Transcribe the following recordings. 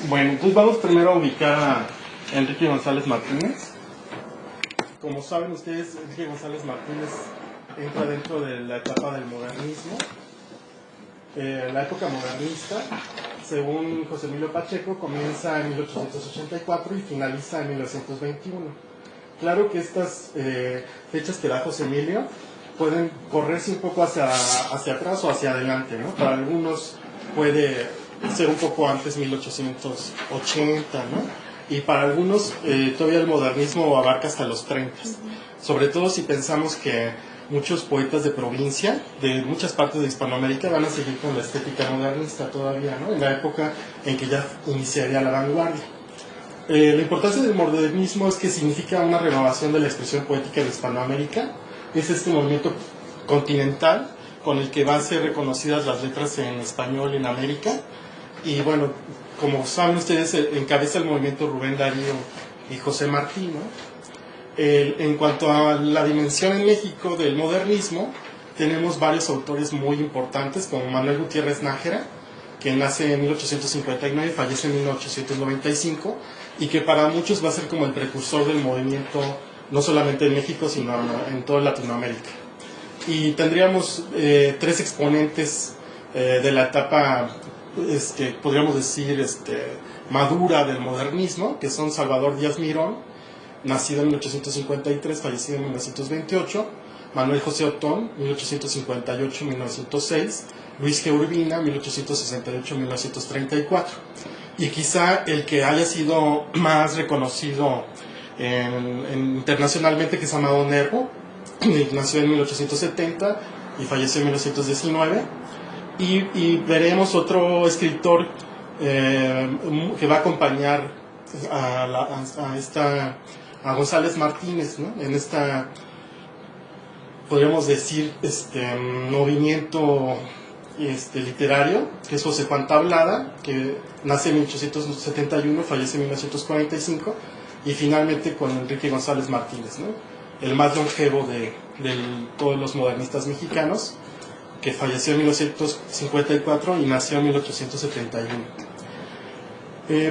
Bueno, entonces vamos primero a ubicar a Enrique González Martínez. Como saben ustedes, Enrique González Martínez entra dentro de la etapa del modernismo. La época modernista, según José Emilio Pacheco, comienza en 1884 y finaliza en 1921. Claro que estas fechas que da José Emilio pueden correrse un poco hacia atrás o hacia adelante, ¿no? Para algunos puede ser un poco antes, 1880, ¿no? Y para algunos todavía el modernismo abarca hasta los 30, sobre todo si pensamos que muchos poetas de provincia, de muchas partes de Hispanoamérica, van a seguir con la estética modernista todavía, ¿no? En la época en que ya iniciaría la vanguardia. La importancia del modernismo es que significa una renovación de la expresión poética de Hispanoamérica. Es este movimiento continental con el que van a ser reconocidas las letras en español en América. Y bueno, como saben ustedes, encabeza el movimiento Rubén Darío y José Martí, ¿no? En cuanto a la dimensión en México del modernismo, tenemos varios autores muy importantes, como Manuel Gutiérrez Nájera, que nace en 1859 y fallece en 1895, y que para muchos va a ser como el precursor del movimiento, no solamente en México, sino en toda Latinoamérica. Y tendríamos tres exponentes de la etapa, podríamos decir, madura del modernismo, que son Salvador Díaz Mirón, nacido en 1853, fallecido en 1928, Manuel José Otón, 1858-1906, Luis G. Urbina, 1868-1934. Y quizá el que haya sido más reconocido internacionalmente, que es Amado Nervo, nació en 1870 y falleció en 1919. Y veremos otro escritor que va a acompañar a González Martínez, ¿no? En esta, podríamos decir, movimiento literario, que es José Juan Tablada, que nace en 1871, fallece en 1945, y finalmente con Enrique González Martínez, ¿no? El más longevo de todos los modernistas mexicanos, que falleció en 1954 y nació en 1871.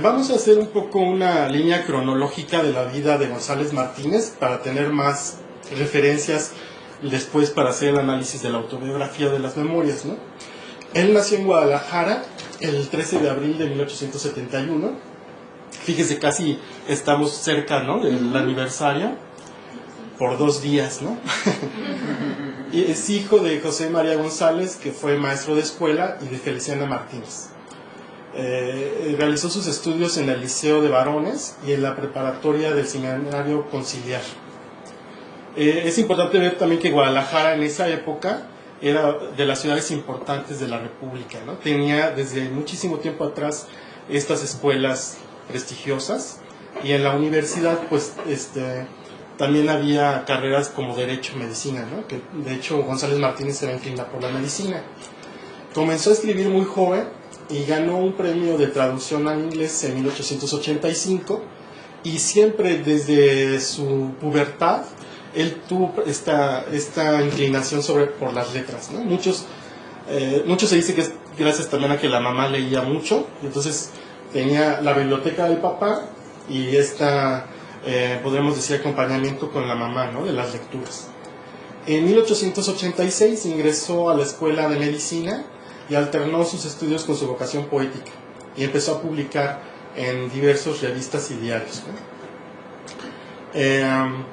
Vamos a hacer un poco una línea cronológica de la vida de González Martínez para tener más referencias después para hacer el análisis de la autobiografía de las memorias, ¿no? Él nació en Guadalajara el 13 de abril de 1871. Fíjese, casi estamos cerca, ¿no?, del aniversario por 2 días, ¿no? Y es hijo de José María González, que fue maestro de escuela, y de Feliciana Martínez. Realizó sus estudios en el Liceo de Varones y en la preparatoria del Seminario Conciliar. Es importante ver también que Guadalajara en esa época era de las ciudades importantes de la República, ¿no? Tenía desde muchísimo tiempo atrás estas escuelas prestigiosas, y en la universidad pues también había carreras como Derecho y Medicina, ¿no? Que de hecho González Martínez se va a inclinar por la medicina. Comenzó a escribir muy joven y ganó un premio de traducción al inglés en 1885, y siempre desde su pubertad él tuvo esta inclinación por las letras, ¿no? Muchos se dice que es gracias también a que la mamá leía mucho, entonces tenía la biblioteca del papá y podríamos decir, acompañamiento con la mamá, ¿no?, de las lecturas. En 1886 ingresó a la Escuela de Medicina y alternó sus estudios con su vocación poética, y empezó a publicar en diversas revistas y diarios, ¿no?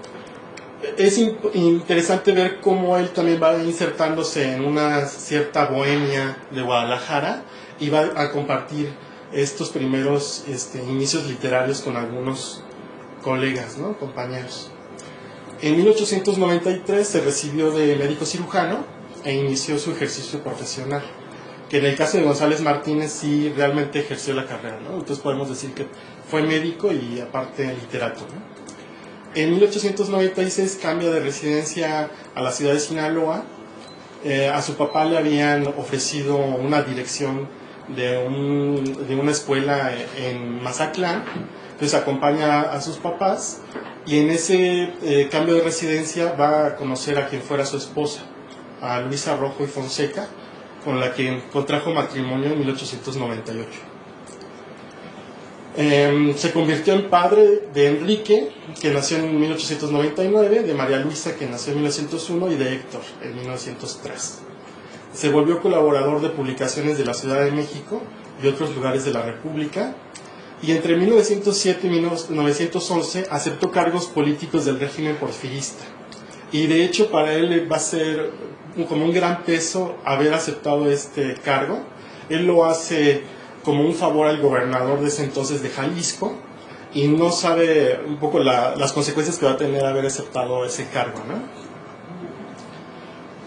Es interesante ver cómo él también va insertándose en una cierta bohemia de Guadalajara y va a compartir estos primeros inicios literarios con algunos colegas, ¿no?, compañeros. En 1893 se recibió de médico cirujano e inició su ejercicio profesional, que en el caso de González Martínez sí realmente ejerció la carrera, ¿no? Entonces podemos decir que fue médico y aparte literato, ¿no? En 1896 cambia de residencia a la ciudad de Sinaloa. A su papá le habían ofrecido una dirección de una escuela en Mazatlán, entonces acompaña a sus papás, y en ese cambio de residencia va a conocer a quien fuera su esposa, a Luisa Rojo y Fonseca, con la que contrajo matrimonio en 1898. Se convirtió en padre de Enrique, que nació en 1899, de María Luisa, que nació en 1901, y de Héctor, en 1903. Se volvió colaborador de publicaciones de la Ciudad de México y otros lugares de la República, y entre 1907 y 1911 aceptó cargos políticos del régimen porfirista. Y de hecho para él va a ser como un gran peso haber aceptado este cargo. Él lo hace como un favor al gobernador de ese entonces de Jalisco, y no sabe un poco las consecuencias que va a tener haber aceptado ese cargo, ¿no?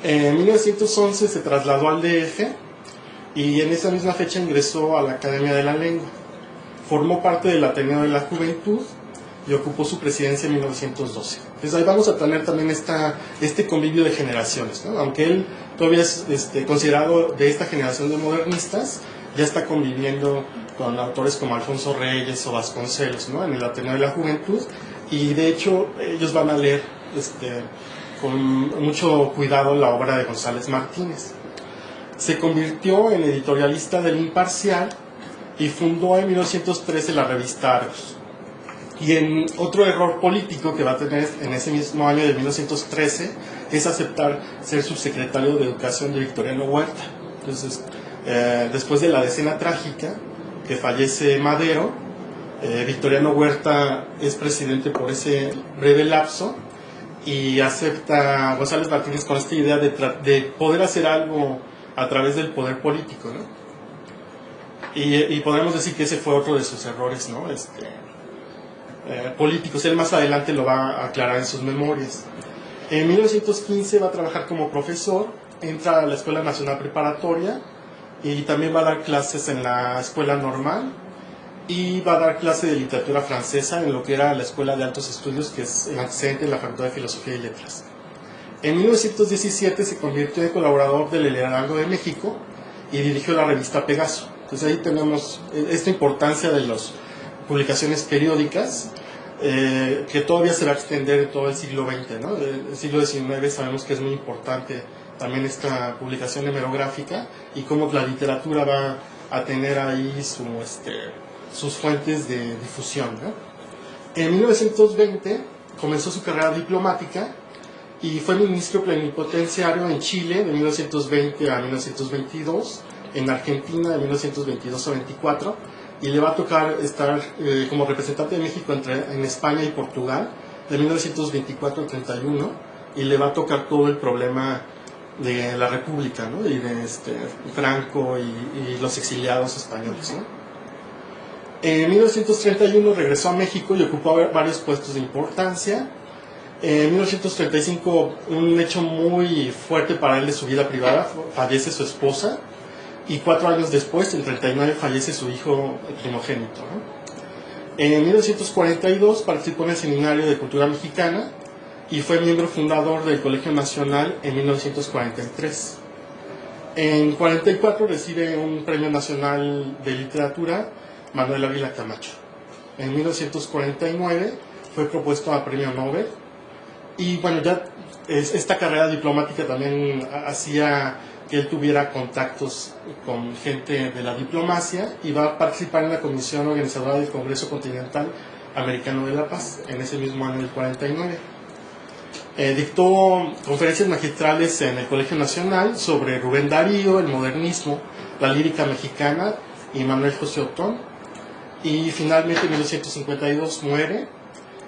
En 1911 se trasladó al DF y en esa misma fecha ingresó a la Academia de la Lengua. Formó parte del Ateneo de la Juventud y ocupó su presidencia en 1912. Entonces ahí vamos a tener también este convivio de generaciones, ¿no? Aunque él todavía es considerado de esta generación de modernistas, ya está conviviendo con autores como Alfonso Reyes o Vasconcelos, ¿no? En el Ateneo de la Juventud, y de hecho ellos van a leer con mucho cuidado la obra de González Martínez. Se convirtió en editorialista del Imparcial y fundó en 1913 la revista Argos. Y en otro error político que va a tener en ese mismo año de 1913 es aceptar ser subsecretario de Educación de Victoriano Huerta. Entonces, después de la decena trágica, que fallece Madero, Victoriano Huerta es presidente por ese breve lapso, y acepta a González Martínez con esta idea de poder hacer algo a través del poder político, ¿no? Y podemos decir que ese fue otro de sus errores, ¿no? Políticos. Él más adelante lo va a aclarar en sus memorias. En 1915 va a trabajar como profesor, entra a la Escuela Nacional Preparatoria y también va a dar clases en la Escuela Normal, y va a dar clase de literatura francesa en lo que era la Escuela de Altos Estudios, que es el antecedente de la Facultad de Filosofía y Letras. En 1917 se convirtió en colaborador del El Heraldo de México y dirigió la revista Pegaso. Entonces ahí tenemos esta importancia de las publicaciones periódicas, que todavía se va a extender en todo el siglo XX, ¿no? El siglo XIX sabemos que es muy importante también esta publicación hemerográfica, y cómo la literatura va a tener ahí sus fuentes de difusión, ¿no? En 1920 comenzó su carrera diplomática y fue ministro plenipotenciario en Chile de 1920 a 1922, en Argentina de 1922 a 24, y le va a tocar estar como representante de México en España y Portugal de 1924 al 31, y le va a tocar todo el problema de la República, ¿no? Y de Franco y los exiliados españoles, ¿no? En 1931 regresó a México y ocupó varios puestos de importancia. En 1935, un hecho muy fuerte para él de su vida privada, fallece su esposa, y 4 años después, en 39, fallece su hijo primogénito, ¿no? En 1942 participó en el Seminario de Cultura Mexicana y fue miembro fundador del Colegio Nacional en 1943. En 44 recibe un Premio Nacional de Literatura Manuel Ávila Camacho. En 1949 fue propuesto a Premio Nobel, y bueno, ya esta carrera diplomática también hacía que él tuviera contactos con gente de la diplomacia, y va a participar en la comisión organizadora del Congreso Continental Americano de la Paz en ese mismo año del 49. Dictó conferencias magistrales en el Colegio Nacional sobre Rubén Darío, el modernismo, la lírica mexicana y Manuel José Otón, y finalmente en 1952 muere,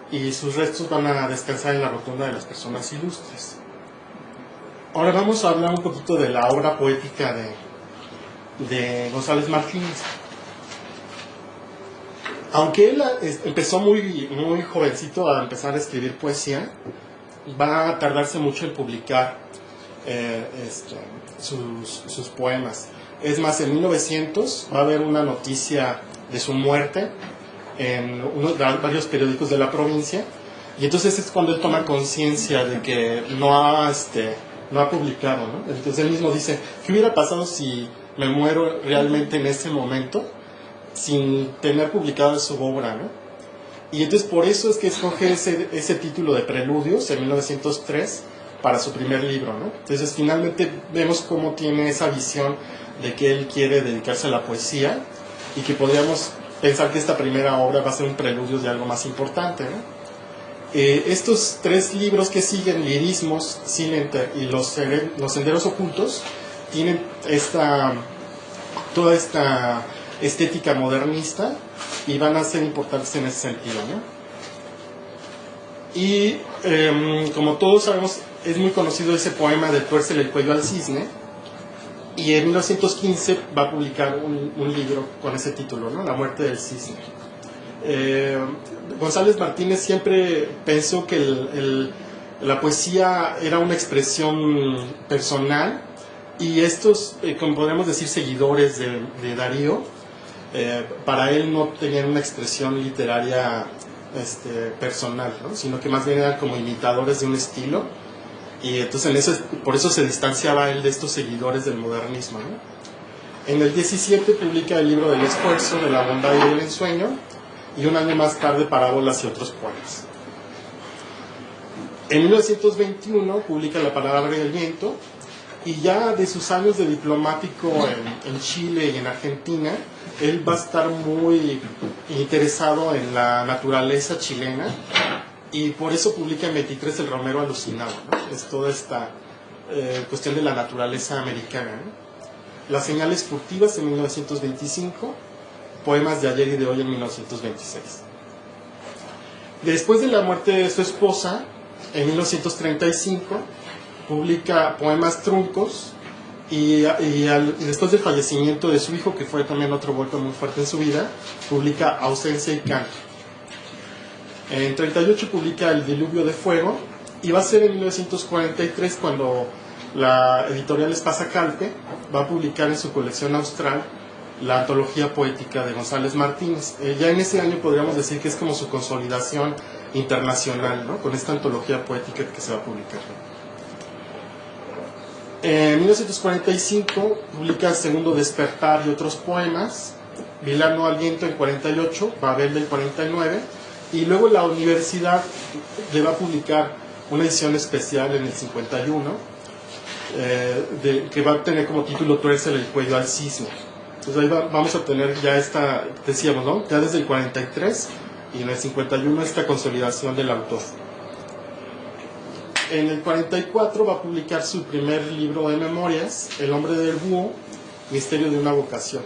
y sus restos van a descansar en la Rotonda de las Personas Ilustres. Ahora vamos a hablar un poquito de la obra poética de González Martínez. Aunque él empezó muy, muy jovencito a empezar a escribir poesía, va a tardarse mucho en publicar sus poemas. Es más, en 1900 va a haber una noticia de su muerte en varios periódicos de la provincia, y entonces es cuando él toma conciencia de que no ha publicado, ¿no? Entonces él mismo dice: ¿qué hubiera pasado si me muero realmente en ese momento sin tener publicado su obra, ¿no? Y entonces por eso es que escoge ese título de Preludios en 1903 para su primer libro, ¿no? Entonces finalmente vemos cómo tiene esa visión de que él quiere dedicarse a la poesía, y que podríamos pensar que esta primera obra va a ser un preludio de algo más importante, ¿no? Estos 3 libros que siguen, Lirismos, Silente y Los Senderos Ocultos, tienen toda esta estética modernista y van a ser importantes en ese sentido, ¿no? Y como todos sabemos, es muy conocido ese poema de Tuércele el cuello al cisne, y en 1915 va a publicar un libro con ese título, ¿no? La muerte del cisne. González Martínez siempre pensó que la poesía era una expresión personal, y estos, como podemos decir, seguidores de Darío, para él no tenían una expresión literaria personal, ¿no? Sino que más bien eran como imitadores de un estilo, y entonces por eso se distanciaba él de estos seguidores del modernismo, ¿no? En el 17 publica el libro del esfuerzo, de la bondad y del ensueño, y un año más tarde Parábolas y otros poemas. En 1921 publica La palabra y el viento, y ya de sus años de diplomático en Chile y en Argentina, él va a estar muy interesado en la naturaleza chilena, y por eso publica en 23 El Romero alucinado, ¿no? Es toda esta cuestión de la naturaleza americana, ¿no? Las señales furtivas en 1925, Poemas de ayer y de hoy en 1926. Después de la muerte de su esposa, en 1935, publica Poemas truncos, y después del fallecimiento de su hijo, que fue también otro golpe muy fuerte en su vida, publica Ausencia y Canto. En 38 publica El diluvio de fuego, y va a ser en 1943 cuando la editorial Espasa Calpe va a publicar en su colección austral la antología poética de González Martínez. Ya en ese año podríamos decir que es como su consolidación internacional, ¿no? Con esta antología poética que se va a publicar. En 1945 publica Segundo Despertar y otros poemas, Vilano al viento en 48, Babel del 49, y luego la universidad le va a publicar una edición especial en el 51, que va a tener como título Tuércele el cuello al cisne. Entonces ahí vamos a tener ya esta, decíamos, ¿no? Ya desde el 43 y en el 51 esta consolidación del autor. En el 44 va a publicar su primer libro de memorias, El hombre del búho, Misterio de una vocación,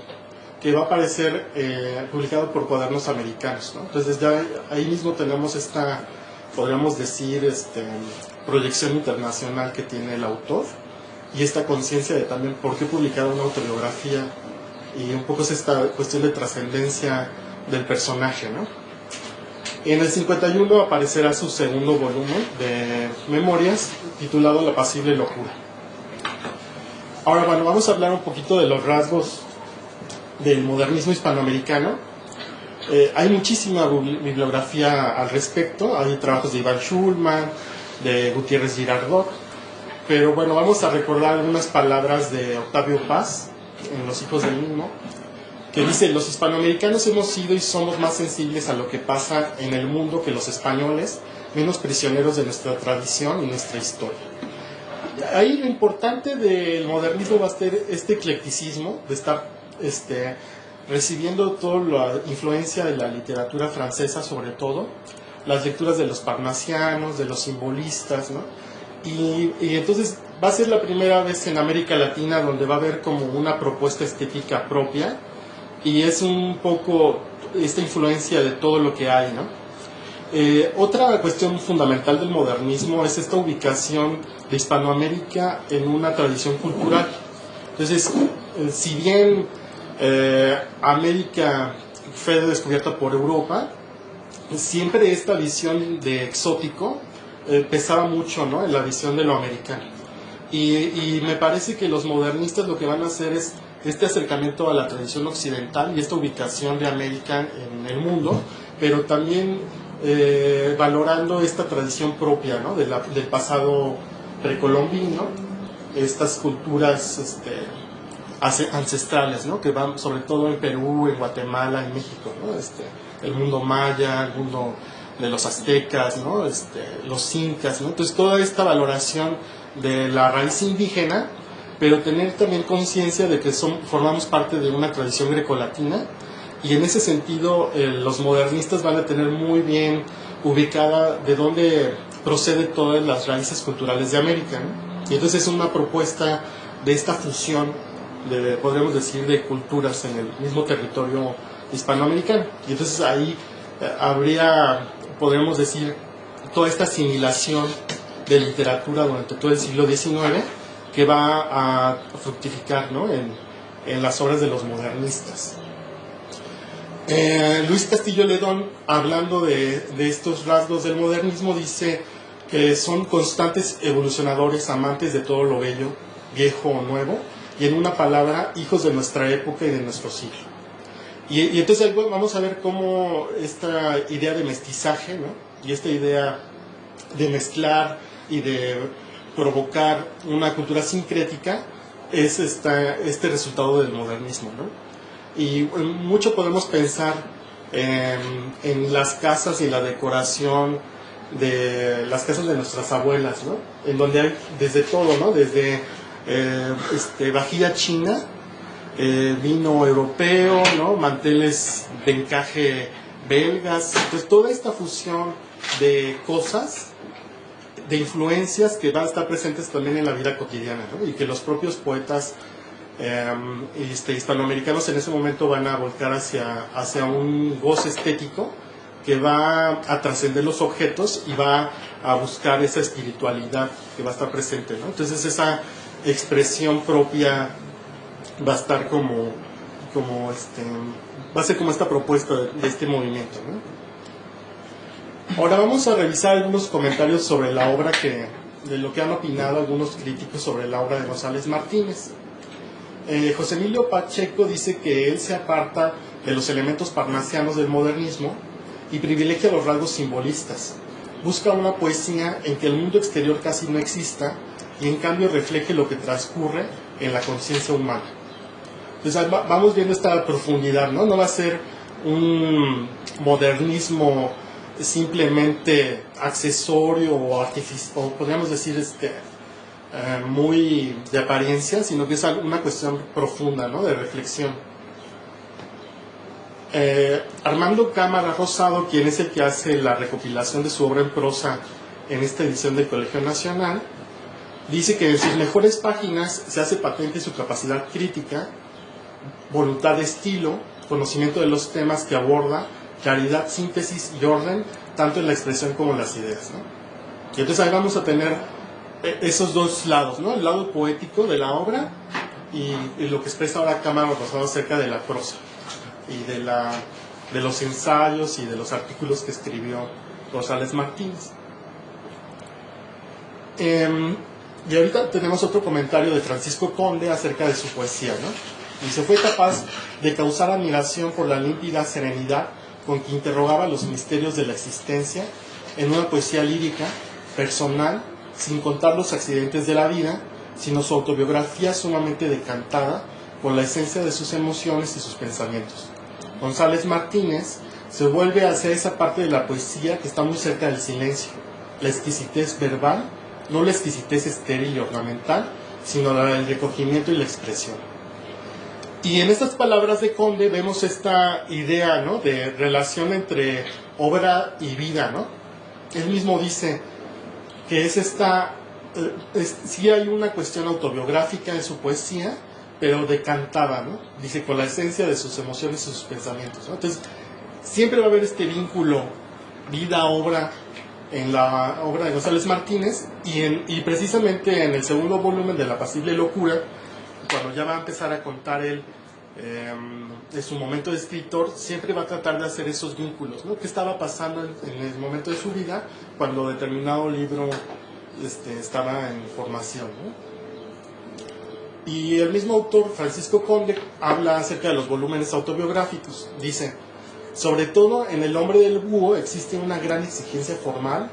que va a aparecer publicado por Cuadernos Americanos, ¿no? Entonces ya ahí mismo tenemos esta, podríamos decir, proyección internacional que tiene el autor, y esta conciencia de también por qué publicar una autobiografía, y un poco es esta cuestión de trascendencia del personaje, ¿no? En el 51 aparecerá su segundo volumen de memorias, titulado La apacible locura. Ahora, bueno, vamos a hablar un poquito de los rasgos del modernismo hispanoamericano. Hay muchísima bibliografía al respecto, hay trabajos de Iván Schulman, de Gutiérrez Girardot, pero bueno, vamos a recordar algunas palabras de Octavio Paz en Los hijos del mismo, que dice: los hispanoamericanos hemos sido y somos más sensibles a lo que pasa en el mundo que los españoles, menos prisioneros de nuestra tradición y nuestra historia. Ahí lo importante del modernismo va a ser este eclecticismo, de estar recibiendo toda la influencia de la literatura francesa, sobre todo, las lecturas de los parnasianos, de los simbolistas, ¿no? Y entonces va a ser la primera vez en América Latina donde va a haber como una propuesta estética propia, y es un poco esta influencia de todo lo que hay, ¿no? Otra cuestión fundamental del modernismo es esta ubicación de Hispanoamérica en una tradición cultural. Entonces, si bien América fue descubierta por Europa, siempre esta visión de exótico pesaba mucho, ¿no?, en la visión de lo americano. Y me parece que los modernistas lo que van a hacer es este acercamiento a la tradición occidental y esta ubicación de América en el mundo, pero también valorando esta tradición propia, ¿no?, del pasado precolombino, estas culturas ancestrales, ¿no?, que van sobre todo en Perú, en Guatemala, en México, ¿no?, el mundo maya, el mundo de los aztecas, ¿no?, los incas, ¿no? Entonces toda esta valoración de la raíz indígena, pero tener también conciencia de que formamos parte de una tradición grecolatina, y en ese sentido los modernistas van a tener muy bien ubicada de dónde procede todas las raíces culturales de América, ¿no? Y entonces es una propuesta de esta fusión, podríamos decir, de culturas en el mismo territorio hispanoamericano. Y entonces ahí podríamos decir, toda esta asimilación de literatura durante todo el siglo XIX que va a fructificar, ¿no?, en las obras de los modernistas. Luis Castillo Ledón, hablando de estos rasgos del modernismo, dice que son constantes evolucionadores, amantes de todo lo bello, viejo o nuevo, y en una palabra, hijos de nuestra época y de nuestro siglo. Y entonces vamos a ver cómo esta idea de mestizaje, ¿no?, y esta idea de mezclar y de provocar una cultura sincrética es este resultado del modernismo, ¿no? Y mucho podemos pensar en las casas y la decoración de las casas de nuestras abuelas, ¿no?, en donde hay desde todo, ¿no?, desde vajilla china, vino europeo, ¿no?, manteles de encaje belgas. Entonces toda esta fusión de cosas, de influencias que van a estar presentes también en la vida cotidiana, ¿no?, y que los propios poetas hispanoamericanos en ese momento van a volcar hacia un goce estético que va a trascender los objetos y va a buscar esa espiritualidad que va a estar presente, ¿no? Entonces esa expresión propia va a estar va a ser como esta propuesta de este movimiento, ¿no? Ahora vamos a revisar algunos comentarios sobre la obra de lo que han opinado algunos críticos sobre la obra de González Martínez. José Emilio Pacheco dice que él se aparta de los elementos parnasianos del modernismo y privilegia los rasgos simbolistas. Busca una poesía en que el mundo exterior casi no exista y en cambio refleje lo que transcurre en la conciencia humana. Entonces vamos viendo esta profundidad, ¿no? No va a ser un modernismo simplemente accesorio o podríamos decir muy de apariencia, sino que es una cuestión profunda, ¿no?, de reflexión. Armando Cámara Rosado, quien es el que hace la recopilación de su obra en prosa en esta edición del Colegio Nacional, dice que en sus mejores páginas se hace patente su capacidad crítica, voluntad de estilo, conocimiento de los temas que aborda, claridad, síntesis y orden, tanto en la expresión como en las ideas, ¿no? Y entonces ahí vamos a tener esos dos lados, ¿no?, el lado poético de la obra y lo que expresa ahora Cámara Rosado acerca de la prosa y de los ensayos y de los artículos que escribió González Martínez. Y ahorita tenemos otro comentario de Francisco Conde acerca de su poesía, ¿no? Dice: fue capaz de causar admiración por la límpida serenidad con que interrogaba los misterios de la existencia en una poesía lírica, personal, sin contar los accidentes de la vida, sino su autobiografía sumamente decantada por la esencia de sus emociones y sus pensamientos. González Martínez se vuelve hacia esa parte de la poesía que está muy cerca del silencio, la exquisitez verbal, no la exquisitez estéril y ornamental, sino la del recogimiento y la expresión. Y en estas palabras de Conde vemos esta idea, ¿no?, de relación entre obra y vida, ¿no? Él mismo dice que sí hay una cuestión autobiográfica en su poesía, pero decantada, ¿no? Dice, con la esencia de sus emociones y sus pensamientos, ¿no? Entonces, siempre va a haber este vínculo vida-obra en la obra de González Martínez, y precisamente en el segundo volumen de La apacible locura, cuando ya va a empezar a contar él de su momento de escritor, siempre va a tratar de hacer esos vínculos, ¿no? ¿Qué estaba pasando en el momento de su vida cuando determinado libro estaba en formación, ¿no? Y el mismo autor, Francisco Conde, habla acerca de los volúmenes autobiográficos. Dice: sobre todo en El hombre del búho existe una gran exigencia formal,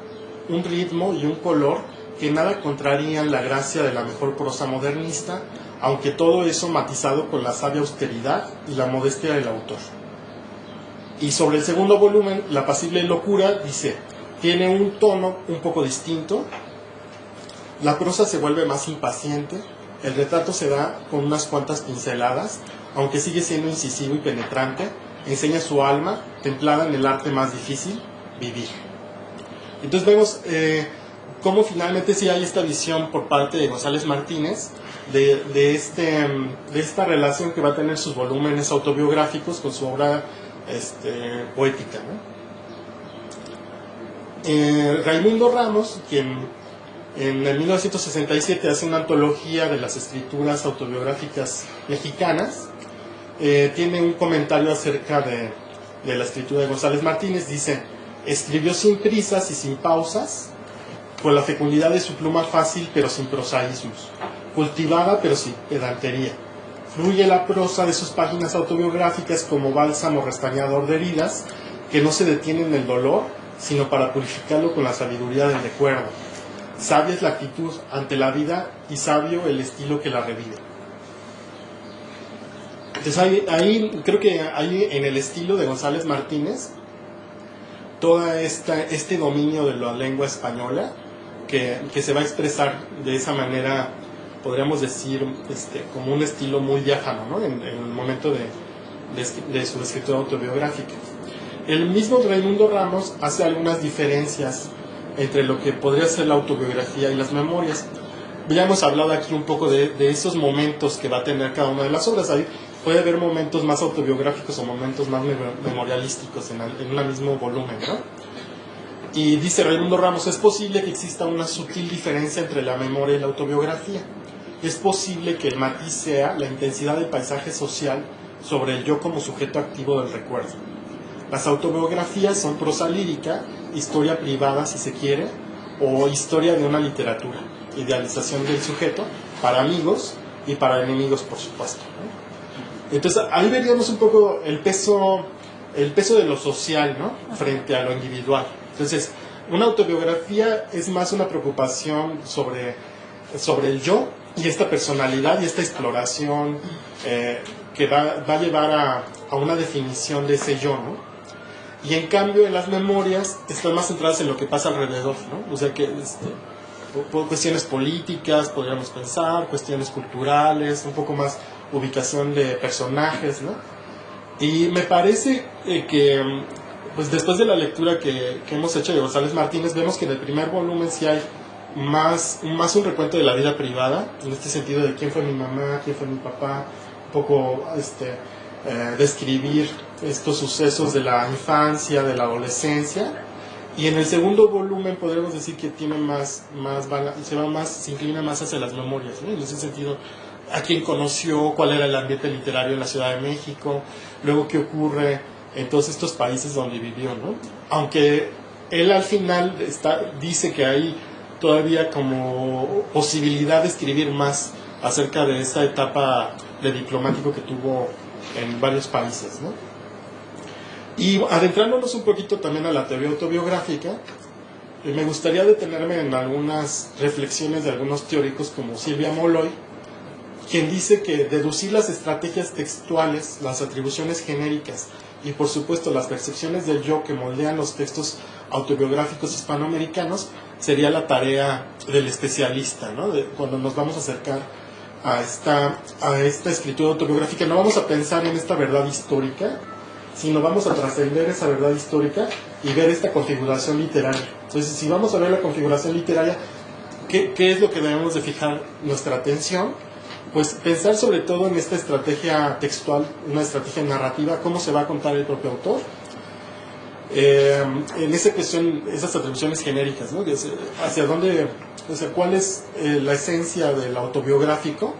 un ritmo y un color que nada contrarían la gracia de la mejor prosa modernista, aunque todo eso matizado con la sabia austeridad y la modestia del autor. Y sobre el segundo volumen, La apacible locura, dice: tiene un tono un poco distinto, la prosa se vuelve más impaciente, el retrato se da con unas cuantas pinceladas, aunque sigue siendo incisivo y penetrante, enseña su alma, templada en el arte más difícil, vivir. Entonces vemos cómo finalmente sí hay esta visión por parte de González Martínez de esta relación que va a tener sus volúmenes autobiográficos con su obra poética, ¿no? Raimundo Ramos, quien en el 1967 hace una antología de las escrituras autobiográficas mexicanas, tiene un comentario acerca de la escritura de González Martínez. Dice: escribió sin prisas y sin pausas, con la fecundidad de su pluma fácil pero sin prosaísmos, cultivada pero sin pedantería. Fluye la prosa de sus páginas autobiográficas como bálsamo restañador de heridas, que no se detiene en el dolor, sino para purificarlo con la sabiduría del recuerdo. Sabia es la actitud ante la vida y sabio el estilo que la revive. Entonces ahí creo que hay en el estilo de González Martínez todo este dominio de la lengua española que se va a expresar de esa manera, podríamos decir, como un estilo muy diáfano, ¿no? en el momento de su escritura autobiográfica. El mismo Raimundo Ramos hace algunas diferencias entre lo que podría ser la autobiografía y las memorias. Ya hemos hablado aquí un poco de esos momentos que va a tener cada una de las obras. Ahí puede haber momentos más autobiográficos o momentos más memorialísticos en un mismo volumen, ¿no? Y dice Raimundo Ramos: es posible que exista una sutil diferencia entre la memoria y la autobiografía. Es posible que el matiz sea la intensidad del paisaje social sobre el yo como sujeto activo del recuerdo. Las autobiografías son prosa lírica, historia privada si se quiere, o historia de una literatura, idealización del sujeto para amigos y para enemigos, por supuesto, ¿no? Entonces ahí veríamos un poco el peso de lo social, ¿no? Frente a lo individual. Entonces una autobiografía es más una preocupación sobre el yo y esta personalidad y esta exploración que va a llevar a una definición de ese yo, ¿no? Y en cambio en las memorias están más centradas en lo que pasa alrededor, ¿no? O sea que por cuestiones políticas, podríamos pensar, cuestiones culturales, un poco más ubicación de personajes, ¿no? Y me parece que pues después de la lectura que hemos hecho de González Martínez, vemos que en el primer volumen sí hay más un recuento de la vida privada, en este sentido de quién fue mi mamá, quién fue mi papá, un poco describir estos sucesos de la infancia, de la adolescencia. Y en el segundo volumen podríamos decir que tiene se inclina más hacia las memorias, ¿no? En ese sentido, a quién conoció, cuál era el ambiente literario en la Ciudad de México, luego qué ocurre en todos estos países donde vivió, ¿no? Aunque él al final dice que hay todavía como posibilidad de escribir más acerca de esta etapa de diplomático que tuvo en varios países, ¿no? Y adentrándonos un poquito también a la teoría autobiográfica, me gustaría detenerme en algunas reflexiones de algunos teóricos como Silvia Molloy, quien dice que deducir las estrategias textuales, las atribuciones genéricas y por supuesto las percepciones del yo que moldean los textos autobiográficos hispanoamericanos sería la tarea del especialista, ¿no? Cuando nos vamos a acercar a esta escritura autobiográfica, no vamos a pensar en esta verdad histórica, sino vamos a trascender esa verdad histórica y ver esta configuración literaria. Entonces, si vamos a ver la configuración literaria, ¿qué es lo que debemos de fijar nuestra atención? Pues pensar sobre todo en esta estrategia textual, una estrategia narrativa, cómo se va a contar el propio autor. En esa cuestión, esas atribuciones genéricas, ¿no? Hacia dónde, o sea, cuál es la esencia del autobiográfico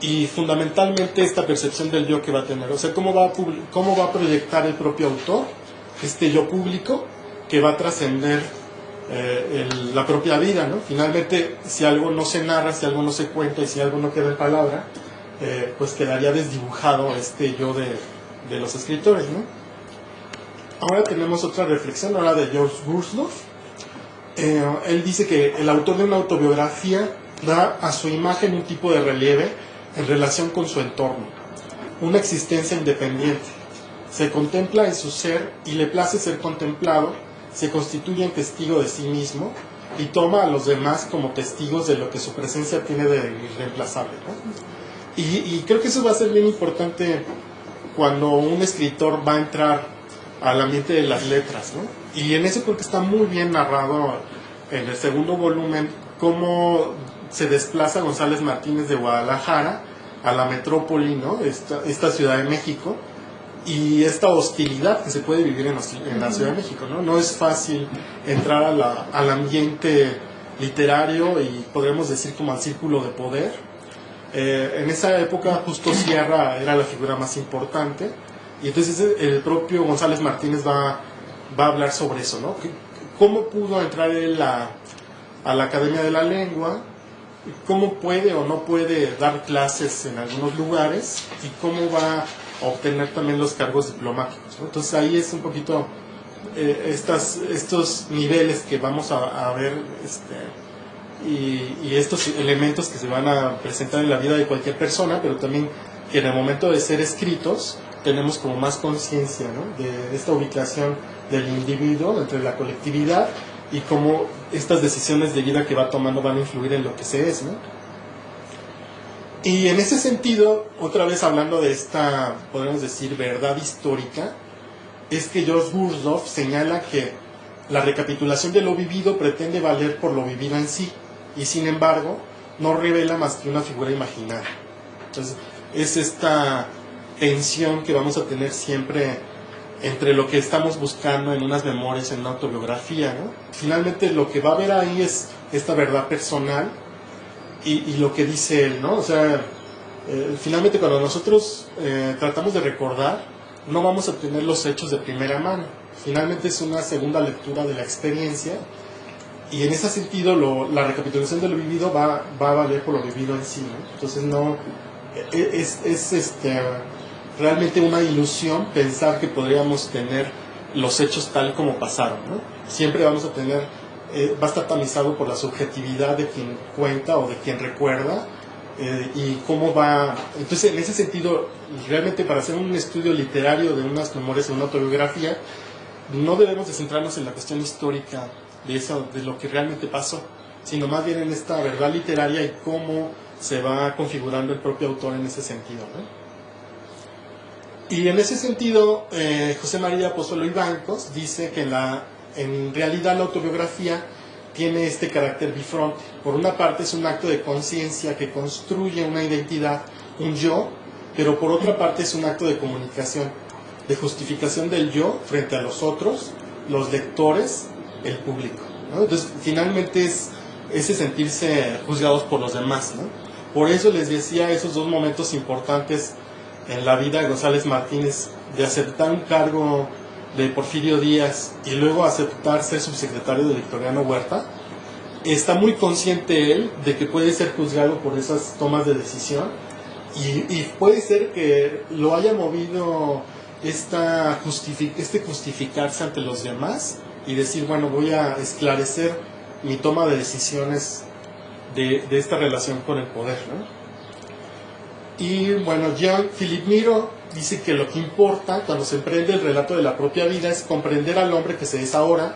y fundamentalmente esta percepción del yo que va a tener, o sea, cómo va a proyectar el propio autor este yo público que va a trascender la propia vida, ¿no? Finalmente, si algo no se narra, si algo no se cuenta y si algo no queda en palabra, pues quedaría desdibujado este yo de los escritores, ¿no? Ahora tenemos otra reflexión, ahora de George Bursloff. Él dice que el autor de una autobiografía da a su imagen un tipo de relieve en relación con su entorno, una existencia independiente. Se contempla en su ser y le place ser contemplado, se constituye en testigo de sí mismo y toma a los demás como testigos de lo que su presencia tiene de irreemplazable, ¿no? Y creo que eso va a ser bien importante cuando un escritor va a entrar al ambiente de las letras, ¿no? Y en eso creo que está muy bien narrado en el segundo volumen cómo se desplaza González Martínez de Guadalajara a la metrópoli, ¿no? Esta Ciudad de México, y esta hostilidad que se puede vivir en la Ciudad de México, ¿no? No es fácil entrar al ambiente literario y podríamos decir como al círculo de poder. En esa época justo Sierra era la figura más importante, y entonces el propio González Martínez va a hablar sobre eso, ¿no? ¿Cómo pudo entrar él a la Academia de la Lengua? ¿Cómo puede o no puede dar clases en algunos lugares? ¿Y cómo va a obtener también los cargos diplomáticos, ¿no? Entonces ahí es un poquito estos niveles que vamos a ver, y estos elementos que se van a presentar en la vida de cualquier persona, pero también que en el momento de ser escritos tenemos como más conciencia, ¿no? de esta ubicación del individuo entre la colectividad y cómo estas decisiones de vida que va tomando van a influir en lo que se es, ¿no? Y en ese sentido, otra vez hablando de esta, podemos decir, verdad histórica, es que George Burnsdorf señala que la recapitulación de lo vivido pretende valer por lo vivido en sí, y sin embargo no revela más que una figura imaginaria. Entonces es esta tensión que vamos a tener siempre entre lo que estamos buscando en unas memorias, en una autobiografía, ¿no? Finalmente lo que va a haber ahí es esta verdad personal y lo que dice él, ¿no? O sea, finalmente cuando nosotros tratamos de recordar, no vamos a tener los hechos de primera mano. Finalmente es una segunda lectura de la experiencia, y en ese sentido la recapitulación de lo vivido va a valer por lo vivido en sí, ¿no? Entonces no es realmente una ilusión pensar que podríamos tener los hechos tal como pasaron, ¿no? Siempre vamos a tener, va a estar tamizado por la subjetividad de quien cuenta o de quien recuerda, y cómo va. Entonces en ese sentido, realmente para hacer un estudio literario de unas memorias, de una autobiografía, no debemos de centrarnos en la cuestión histórica de lo que realmente pasó, sino más bien en esta verdad literaria y cómo se va configurando el propio autor en ese sentido, ¿no? Y en ese sentido, José María Pozuelo y Bancos dice que en realidad la autobiografía tiene este carácter bifronte. Por una parte es un acto de conciencia que construye una identidad, un yo, pero por otra parte es un acto de comunicación, de justificación del yo frente a los otros, los lectores, el público, ¿no? Entonces finalmente es ese sentirse juzgados por los demás, ¿no? Por eso les decía esos dos momentos importantes en la vida de González Martínez, de aceptar un cargo de Porfirio Díaz y luego aceptar ser subsecretario de Victoriano Huerta. Está muy consciente él de que puede ser juzgado por esas tomas de decisión, y puede ser que lo haya movido este justificarse ante los demás y decir, bueno, voy a esclarecer mi toma de decisiones de esta relación con el poder, ¿no? Y bueno, Jean-Philippe Miro dice que lo que importa cuando se emprende el relato de la propia vida es comprender al hombre que se es ahora,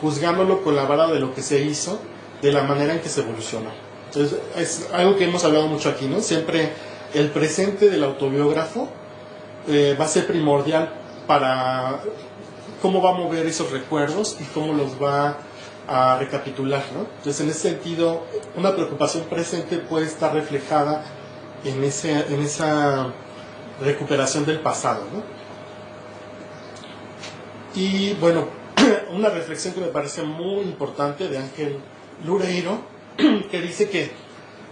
juzgándolo con la vara de lo que se hizo, de la manera en que se evolucionó. Entonces es algo que hemos hablado mucho aquí, ¿no? Siempre el presente del autobiógrafo va a ser primordial para cómo va a mover esos recuerdos y cómo los va a recapitular, ¿no? Entonces en ese sentido una preocupación presente puede estar reflejada en esa recuperación del pasado, ¿no? Y bueno, una reflexión que me parece muy importante de Ángel Loureiro, que dice que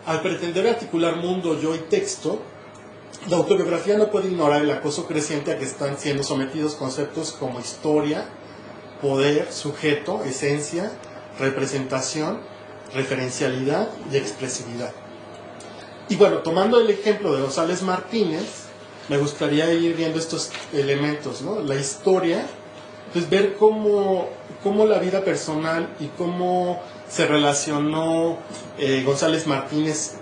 al pretender articular mundo, yo y texto, la autobiografía no puede ignorar el acoso creciente a que están siendo sometidos conceptos como historia, poder, sujeto, esencia, representación, referencialidad y expresividad. Y bueno, tomando el ejemplo de González Martínez, me gustaría ir viendo estos elementos, ¿no? La historia, pues ver cómo la vida personal y cómo se relacionó González Martínez,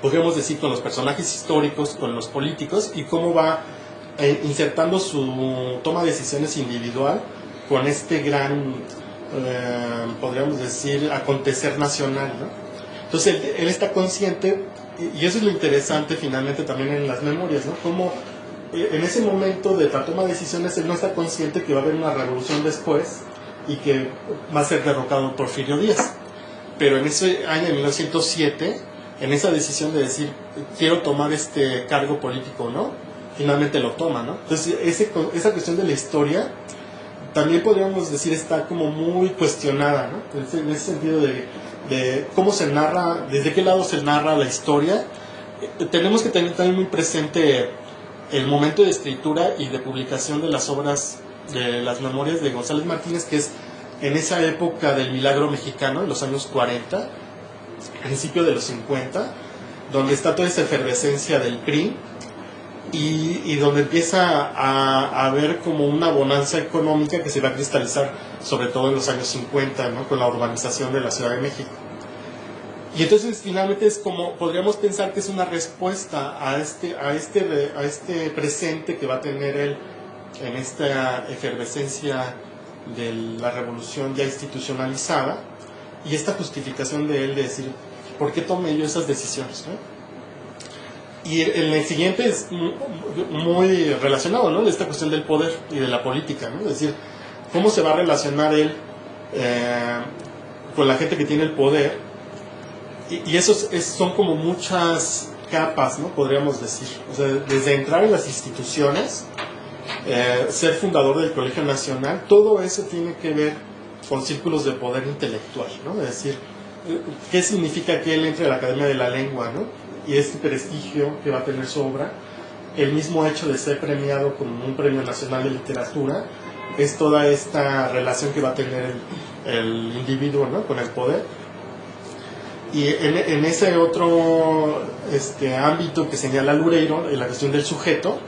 podríamos decir, con los personajes históricos, con los políticos, y cómo va insertando su toma de decisiones individual con este gran, podríamos decir, acontecer nacional, ¿no? Entonces él está consciente, y eso es lo interesante finalmente también en las memorias, ¿no? Cómo en ese momento de la toma de decisiones él no está consciente que va a haber una revolución después y que va a ser derrocado Porfirio Díaz. Pero en ese año de 1907, en esa decisión de decir quiero tomar este cargo político, ¿no?, finalmente lo toma, ¿no? Entonces esa cuestión de la historia también podríamos decir está como muy cuestionada, ¿no? En ese sentido de cómo se narra, desde qué lado se narra la historia. Tenemos que tener también muy presente el momento de escritura y de publicación de las obras de las memorias de González Martínez, que es en esa época del milagro mexicano, en los años 40, principio de los 50, donde está toda esa efervescencia del PRI y donde empieza a haber como una bonanza económica que se va a cristalizar sobre todo en los años 50, ¿no?, con la urbanización de la Ciudad de México. Y entonces finalmente es como, podríamos pensar que es una respuesta a este presente que va a tener él en esta efervescencia de la revolución ya institucionalizada, y esta justificación de él de decir, ¿por qué tomé yo esas decisiones?, ¿no? Y en el siguiente es muy relacionado, ¿no?, de esta cuestión del poder y de la política, ¿no? Es decir, ¿cómo se va a relacionar él con la gente que tiene el poder? Y esos son como muchas capas, ¿no?, podríamos decir. O sea, desde entrar en las instituciones, ser fundador del Colegio Nacional, todo eso tiene que ver con círculos de poder intelectual, ¿no? Es decir, ¿qué significa que él entre a la Academia de la Lengua, ¿no?, y este prestigio que va a tener su obra? El mismo hecho de ser premiado con un Premio Nacional de Literatura es toda esta relación que va a tener el individuo, ¿no?, con el poder. Y en ese otro ámbito que señala Loureiro, la cuestión del sujeto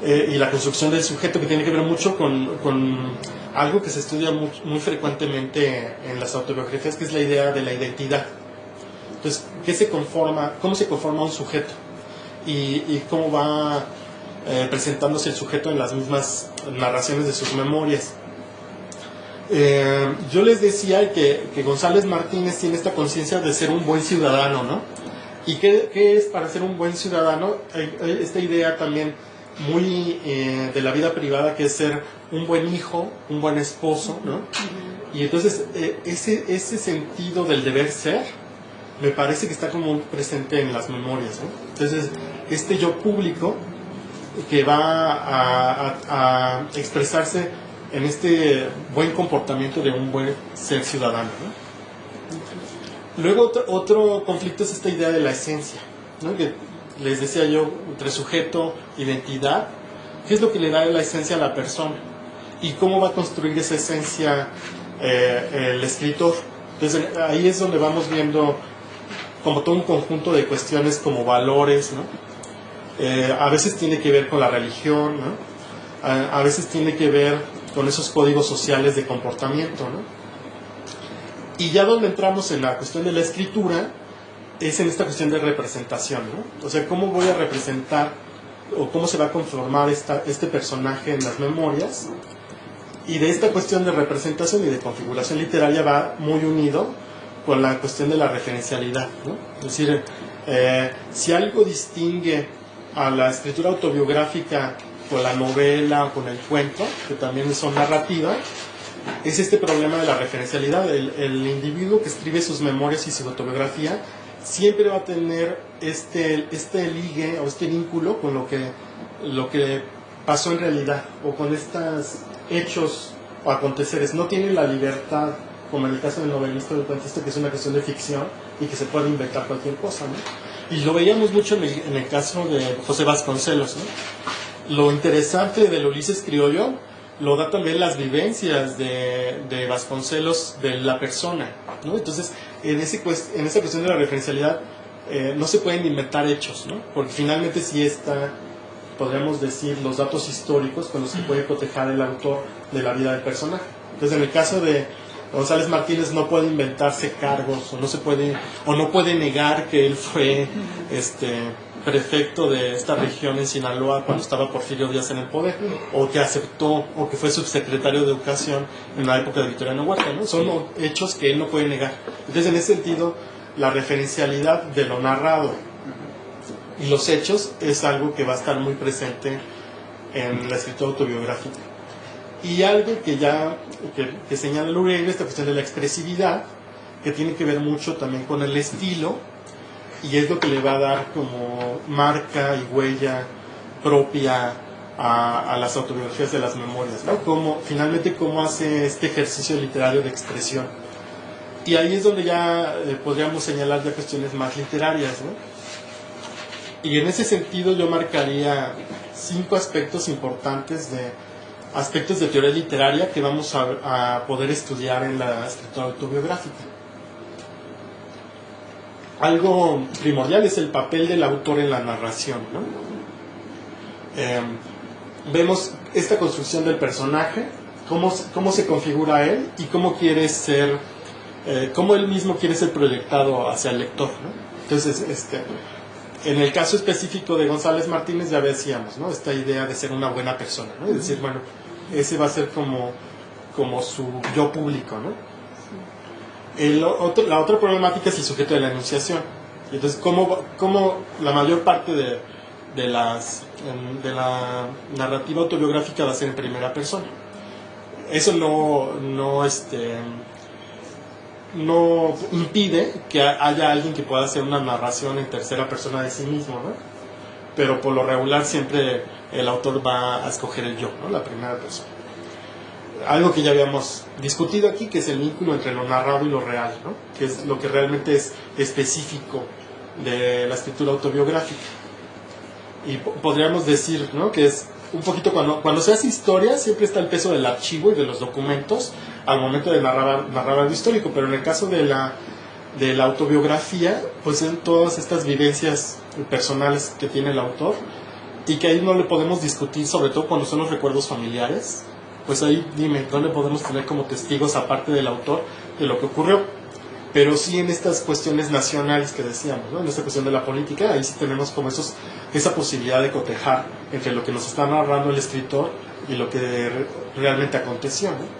y la construcción del sujeto, que tiene que ver mucho con algo que se estudia muy frecuentemente en las autobiografías, que es la idea de la identidad. Entonces, ¿cómo se conforma un sujeto? Y cómo va presentándose el sujeto en las mismas narraciones de sus memorias. Yo les decía que González Martínez tiene esta conciencia de ser un buen ciudadano, ¿no? ¿Y qué es para ser un buen ciudadano? Hay esta idea también muy de la vida privada, que es ser un buen hijo, un buen esposo, ¿no? Y entonces ese sentido del deber ser me parece que está como presente en las memorias, ¿no? Entonces este yo público que va a expresarse en este buen comportamiento de un buen ser ciudadano, ¿no? Luego otro conflicto es esta idea de la esencia, ¿no?, que les decía yo, entre sujeto, identidad. ¿Qué es lo que le da la esencia a la persona? ¿Y cómo va a construir esa esencia el escritor? Entonces ahí es donde vamos viendo como todo un conjunto de cuestiones como valores, ¿no? A veces tiene que ver con la religión, ¿no? A veces tiene que ver con esos códigos sociales de comportamiento, ¿no? Y ya donde entramos en la cuestión de la escritura es en esta cuestión de representación, ¿no? O sea, ¿cómo voy a representar o cómo se va a conformar este personaje en las memorias? Y de esta cuestión de representación y de configuración literaria va muy unido con la cuestión de la referencialidad, ¿no? Es decir, si algo distingue a la escritura autobiográfica con la novela o con el cuento, que también son narrativa, es este problema de la referencialidad. El individuo que escribe sus memorias y su autobiografía siempre va a tener este ligue o este vínculo con lo que pasó en realidad, o con estos hechos o aconteceres. No tiene la libertad, como en el caso del novelista o del cuentista, que es una cuestión de ficción y que se puede inventar cualquier cosa, ¿no? Y lo veíamos mucho en el caso de José Vasconcelos, ¿no? Lo interesante del Ulises criollo lo da también las vivencias de Vasconcelos, de la persona, ¿no? Entonces, en esa cuestión de la referencialidad no se pueden inventar hechos, ¿no? Porque finalmente sí está, podríamos decir, los datos históricos con los que puede cotejar el autor de la vida del personaje. Entonces, en el caso de González Martínez no puede inventarse cargos, o no puede negar que él fue prefecto de esta región en Sinaloa cuando estaba Porfirio Díaz en el poder, o que aceptó, o que fue subsecretario de Educación en la época de Victoriano Huerta, ¿no? Son hechos que él no puede negar. Entonces, en ese sentido, la referencialidad de lo narrado y los hechos es algo que va a estar muy presente en la escritura autobiográfica. Y algo que señala Loureiro, esta cuestión de la expresividad, que tiene que ver mucho también con el estilo, y es lo que le va a dar como marca y huella propia a las autobiografías de las memorias, ¿no? Finalmente cómo hace este ejercicio literario de expresión. Y ahí es donde ya podríamos señalar ya cuestiones más literarias, ¿no? Y en ese sentido yo marcaría 5 aspectos importantes aspectos de teoría literaria que vamos a poder estudiar en la escritura autobiográfica. Algo primordial es el papel del autor en la narración, ¿no? Vemos esta construcción del personaje, cómo se configura él y cómo quiere ser, cómo él mismo quiere ser proyectado hacia el lector, ¿no? Entonces, en el caso específico de González Martínez ya decíamos, ¿no? Esta idea de ser una buena persona, ¿no? Es decir, bueno, ese va a ser como su yo público, ¿no? La otra problemática es el sujeto de la enunciación. Y entonces, cómo la mayor parte de la narrativa autobiográfica va a ser en primera persona. Eso no impide que haya alguien que pueda hacer una narración en tercera persona de sí mismo, ¿no? Pero por lo regular siempre el autor va a escoger el yo, ¿no? La primera persona. Algo que ya habíamos discutido aquí, que es el vínculo entre lo narrado y lo real, ¿no? Que es lo que realmente es específico de la escritura autobiográfica. Y podríamos decir, ¿no? Que es un poquito cuando se hace historia, siempre está el peso del archivo y de los documentos al momento de narrar algo histórico, pero en el caso de la autobiografía, pues son todas estas vivencias personales que tiene el autor y que ahí no le podemos discutir, sobre todo cuando son los recuerdos familiares. Pues ahí dime, no le podemos tener como testigos aparte del autor de lo que ocurrió, pero sí en estas cuestiones nacionales que decíamos, ¿no? En esta cuestión de la política, ahí sí tenemos como esa posibilidad de cotejar entre lo que nos está narrando el escritor y lo que realmente aconteció, ¿no?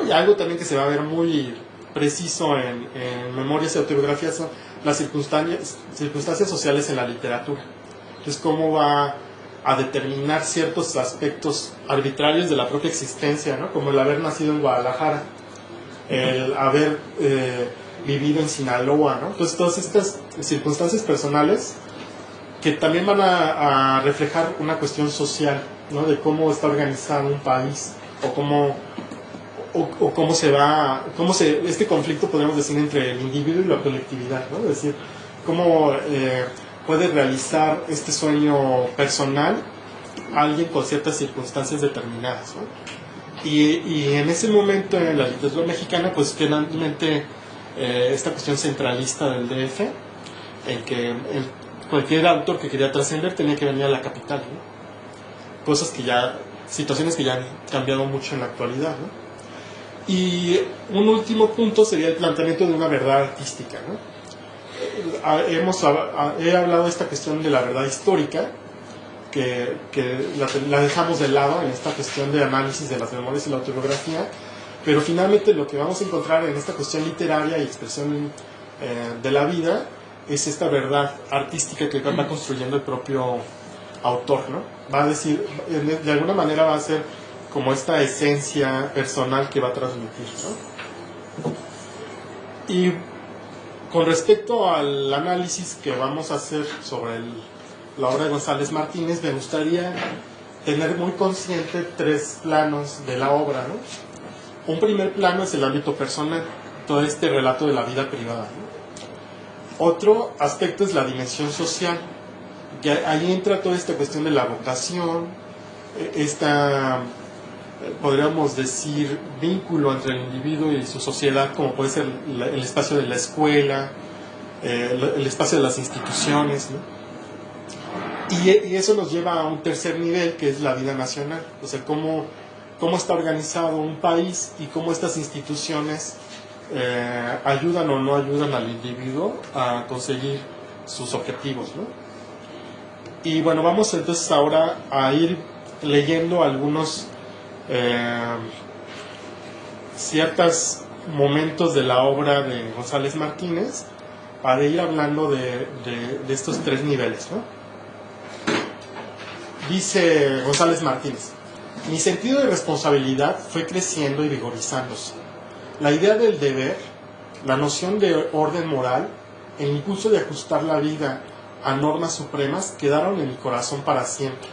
Y algo también que se va a ver muy preciso en memorias y autobiografías son las circunstancias sociales en la literatura. Entonces, cómo va a determinar ciertos aspectos arbitrarios de la propia existencia, ¿no? Como el haber nacido en Guadalajara, el haber vivido en Sinaloa, ¿no? Entonces, todas estas circunstancias personales que también van a reflejar una cuestión social, ¿no? De cómo está organizado un país o cómo este conflicto, podríamos decir, entre el individuo y la colectividad, ¿no? Es decir, cómo puede realizar este sueño personal alguien con ciertas circunstancias determinadas, ¿no? Y en ese momento en la literatura mexicana, pues finalmente esta cuestión centralista del DF, en que cualquier autor que quería trascender tenía que venir a la capital, ¿no? Situaciones que ya han cambiado mucho en la actualidad, ¿no? Y un último punto sería el planteamiento de una verdad artística, ¿no? He hablado de esta cuestión de la verdad histórica, que la dejamos de lado en esta cuestión de análisis de las memorias y la autobiografía, pero finalmente lo que vamos a encontrar en esta cuestión literaria y expresión de la vida es esta verdad artística que va construyendo el propio autor, ¿no? Va a decir, de alguna manera va a ser como esta esencia personal que va a transmitir, ¿no? Y con respecto al análisis que vamos a hacer sobre la obra de González Martínez, me gustaría tener muy consciente 3 planos de la obra, ¿no? Un primer plano es el ámbito personal, todo este relato de la vida privada, ¿no? Otro aspecto es la dimensión social, que ahí entra toda esta cuestión de la vocación, podríamos decir, vínculo entre el individuo y su sociedad, como puede ser el espacio de la escuela, el espacio de las instituciones, ¿no? Y eso nos lleva a un tercer nivel, que es la vida nacional, o sea, cómo está organizado un país y cómo estas instituciones ayudan o no ayudan al individuo a conseguir sus objetivos, ¿no? Y bueno, vamos entonces ahora a ir leyendo algunos ciertos momentos de la obra de González Martínez para ir hablando de estos tres niveles, ¿no? Dice González Martínez: mi sentido de responsabilidad fue creciendo y vigorizándose. La idea del deber, la noción de orden moral, el impulso de ajustar la vida a normas supremas quedaron en mi corazón para siempre.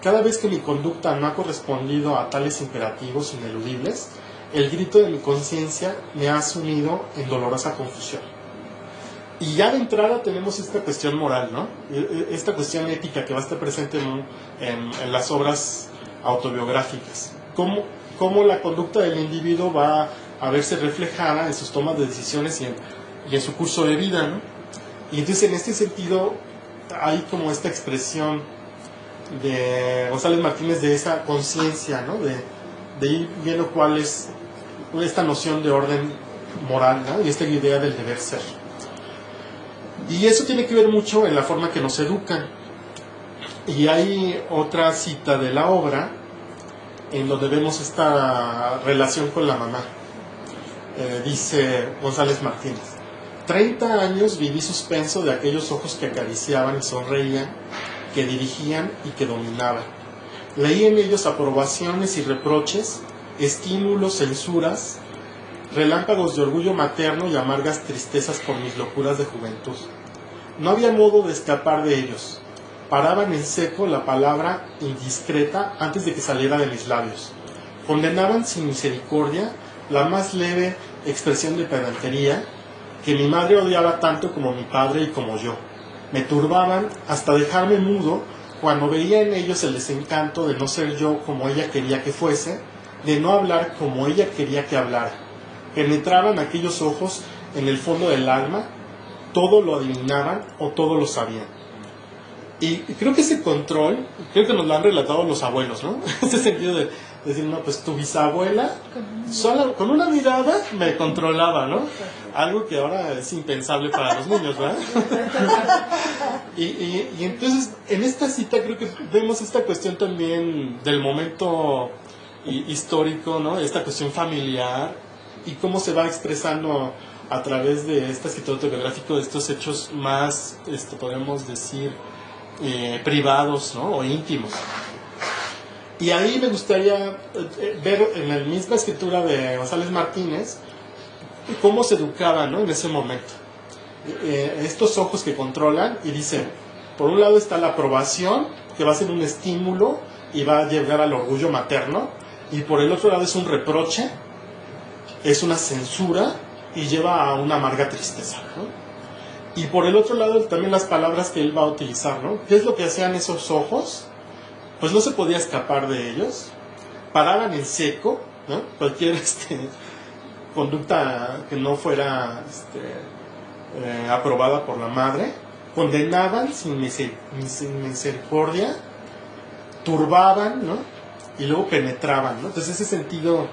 Cada vez que mi conducta no ha correspondido a tales imperativos ineludibles, el grito de mi conciencia me ha sumido en dolorosa confusión. Y ya de entrada tenemos esta cuestión moral, ¿no? Esta cuestión ética que va a estar presente en las obras autobiográficas. Cómo la conducta del individuo va a verse reflejada en sus tomas de decisiones y en su curso de vida, ¿no? Y entonces en este sentido hay como esta expresión de González Martínez de esa conciencia, ¿no? De ir viendo cuál es esta noción de orden moral, ¿no? Y esta idea del deber ser. Y eso tiene que ver mucho en la forma que nos educan. Y hay otra cita de la obra en donde vemos esta relación con la mamá. Dice González Martínez: 30 años viví suspenso de aquellos ojos que acariciaban y sonreían, que dirigían y que dominaban. Leí en ellos aprobaciones y reproches, estímulos, censuras, relámpagos de orgullo materno y amargas tristezas por mis locuras de juventud. No había modo de escapar de ellos. Paraban en seco la palabra indiscreta antes de que saliera de mis labios. Condenaban sin misericordia la más leve expresión de pedantería que mi madre odiaba tanto como mi padre y como yo. Me turbaban hasta dejarme mudo cuando veía en ellos el desencanto de no ser yo como ella quería que fuese, de no hablar como ella quería que hablara. Penetraban aquellos ojos en el fondo del alma, todo lo adivinaban o todo lo sabían. Y creo que ese control, creo que nos lo han relatado los abuelos, ¿no? Ese sentido de decir, no, pues tu bisabuela, solo con una mirada me controlaba, ¿no? Algo que ahora es impensable para los niños, ¿verdad? y entonces, en esta cita creo que vemos esta cuestión también del momento histórico, ¿no? Esta cuestión familiar y cómo se va expresando a través de este escritor autobiográfico de estos hechos más, podemos decir, privados, ¿no? O íntimos. Y ahí me gustaría ver en la misma escritura de González Martínez cómo se educaba, ¿no? En ese momento. Estos ojos que controlan y dicen, por un lado está la aprobación, que va a ser un estímulo y va a llegar al orgullo materno, y por el otro lado es un reproche, es una censura y lleva a una amarga tristeza, ¿no? Y por el otro lado también las palabras que él va a utilizar, ¿no? ¿Qué es lo que hacían esos ojos? Pues no se podía escapar de ellos, paraban en seco, ¿no? Cualquier conducta que no fuera aprobada por la madre, condenaban sin misericordia, turbaban, ¿no? Y luego penetraban, ¿no? Entonces ese sentido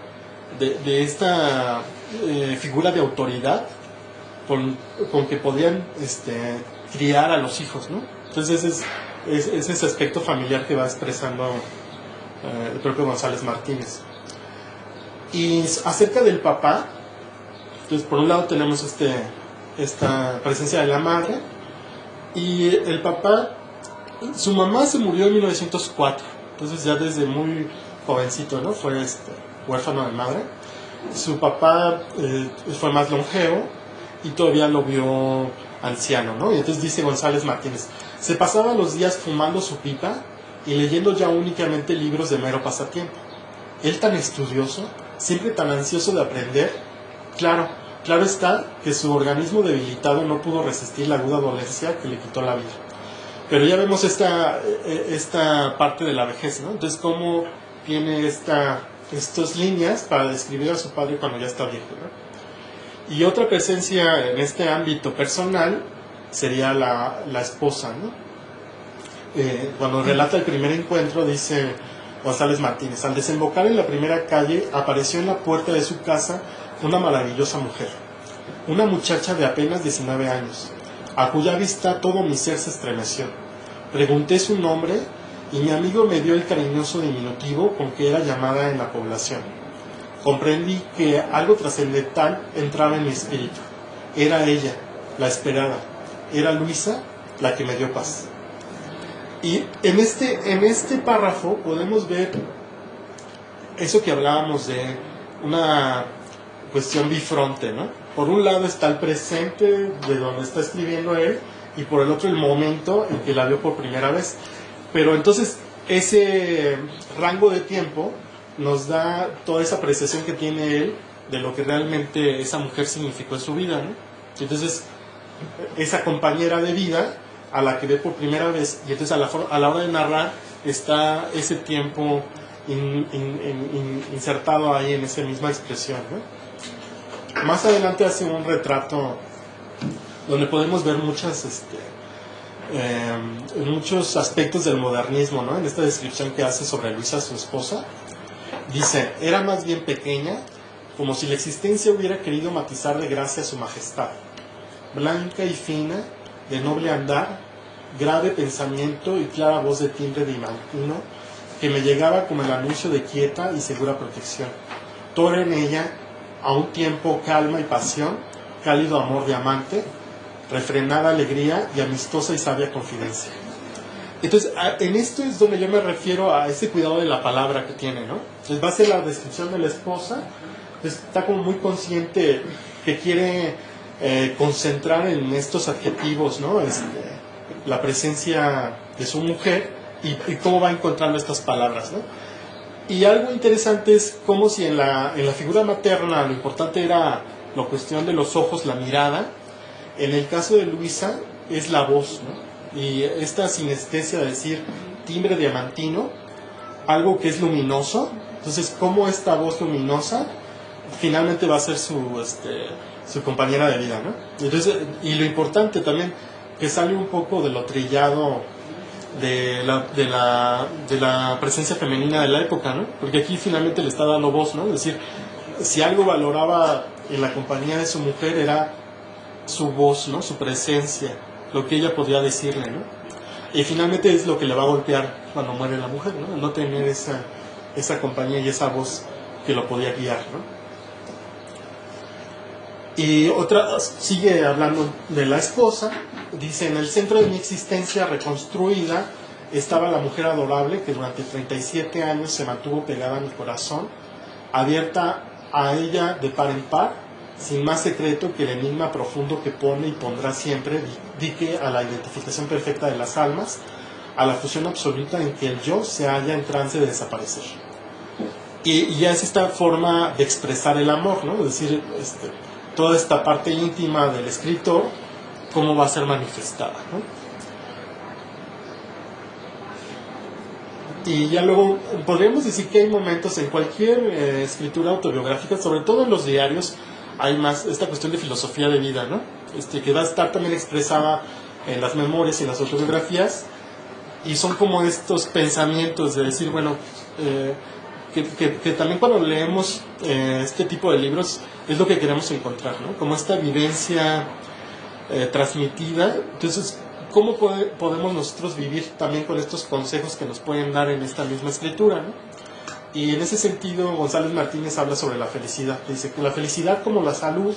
de esta figura de autoridad con que podían criar a los hijos, ¿no? Entonces es ese aspecto familiar que va expresando el propio González Martínez. Y acerca del papá, entonces por un lado tenemos esta presencia de la madre, y el papá, su mamá se murió en 1904, entonces ya desde muy jovencito, ¿no? Fue huérfano de madre. Su papá fue más longevo y todavía lo vio anciano, ¿no? Y entonces dice González Martínez: se pasaba los días fumando su pipa y leyendo ya únicamente libros de mero pasatiempo. Él tan estudioso, siempre tan ansioso de aprender. Claro está que su organismo debilitado no pudo resistir la aguda dolencia que le quitó la vida. Pero ya vemos esta parte de la vejez, ¿no? Entonces cómo tiene estas líneas para describir a su padre cuando ya está viejo, ¿no? Y otra presencia en este ámbito personal sería la esposa, ¿no? Cuando relata el primer encuentro, dice González Martínez: al desembocar en la primera calle, apareció en la puerta de su casa una maravillosa mujer, una muchacha de apenas 19 años, a cuya vista todo mi ser se estremeció. Pregunté su nombre y mi amigo me dio el cariñoso diminutivo con que era llamada en la población. Comprendí que algo trascendental entraba en mi espíritu. Era ella, la esperada. Era Luisa la que me dio paz. Y en este párrafo podemos ver eso que hablábamos de una cuestión bifronte, ¿no? Por un lado está el presente de donde está escribiendo él, y por el otro el momento en que la vio por primera vez. Pero entonces ese rango de tiempo nos da toda esa apreciación que tiene él de lo que realmente esa mujer significó en su vida, ¿no? Entonces esa compañera de vida a la que ve por primera vez, y entonces a la hora de narrar está ese tiempo insertado ahí en esa misma expresión, ¿no? Más adelante hace un retrato donde podemos ver muchos aspectos del modernismo, ¿no? En esta descripción que hace sobre Luisa, su esposa, dice: era más bien pequeña, como si la existencia hubiera querido matizar de gracia su majestad, blanca y fina, de noble andar, grave pensamiento y clara voz de timbre diamantino, que me llegaba como el anuncio de quieta y segura protección. Todo era en ella, a un tiempo calma y pasión, cálido amor de amante, refrenada alegría y amistosa y sabia confidencia. Entonces, en esto es donde yo me refiero a ese cuidado de la palabra que tiene, ¿no? Entonces va a ser la descripción de la esposa, está como muy consciente que quiere concentrar en estos adjetivos, ¿no? La presencia de su mujer y cómo va encontrando estas palabras, ¿no? Y algo interesante es como si en la figura materna lo importante era la cuestión de los ojos, la mirada. En el caso de Luisa es la voz, ¿no? Y esta sinestesia de decir timbre diamantino, algo que es luminoso. Entonces, cómo esta voz luminosa finalmente va a ser su compañera de vida, ¿no? Entonces, y lo importante también, que sale un poco de lo trillado de la presencia femenina de la época, ¿no? Porque aquí finalmente le está dando voz, ¿no? Es decir, si algo valoraba en la compañía de su mujer era su voz, ¿no? Su presencia, lo que ella podía decirle, ¿no? Y finalmente es lo que le va a golpear cuando muere la mujer, ¿no? No tener esa compañía y esa voz que lo podía guiar, ¿no? Y otra, sigue hablando de la esposa, dice: en el centro de mi existencia reconstruida estaba la mujer adorable que durante 37 años se mantuvo pegada a mi corazón, abierta a ella de par en par, sin más secreto que el enigma profundo que pone y pondrá siempre dique a la identificación perfecta de las almas, a la fusión absoluta en que el yo se halla en trance de desaparecer. Y ya es esta forma de expresar el amor, ¿no? Es decir, toda esta parte íntima del escritor, cómo va a ser manifestada, ¿no? Y ya luego podríamos decir que hay momentos en cualquier escritura autobiográfica, sobre todo en los diarios, hay más esta cuestión de filosofía de vida, ¿no? Que va a estar también expresada en las memorias y en las autobiografías, y son como estos pensamientos de decir, bueno, que también cuando leemos este tipo de libros es lo que queremos encontrar, ¿no? Como esta vivencia transmitida. Entonces, ¿cómo podemos nosotros vivir también con estos consejos que nos pueden dar en esta misma escritura, ¿no? Y en ese sentido, González Martínez habla sobre la felicidad. Dice que la felicidad, como la salud,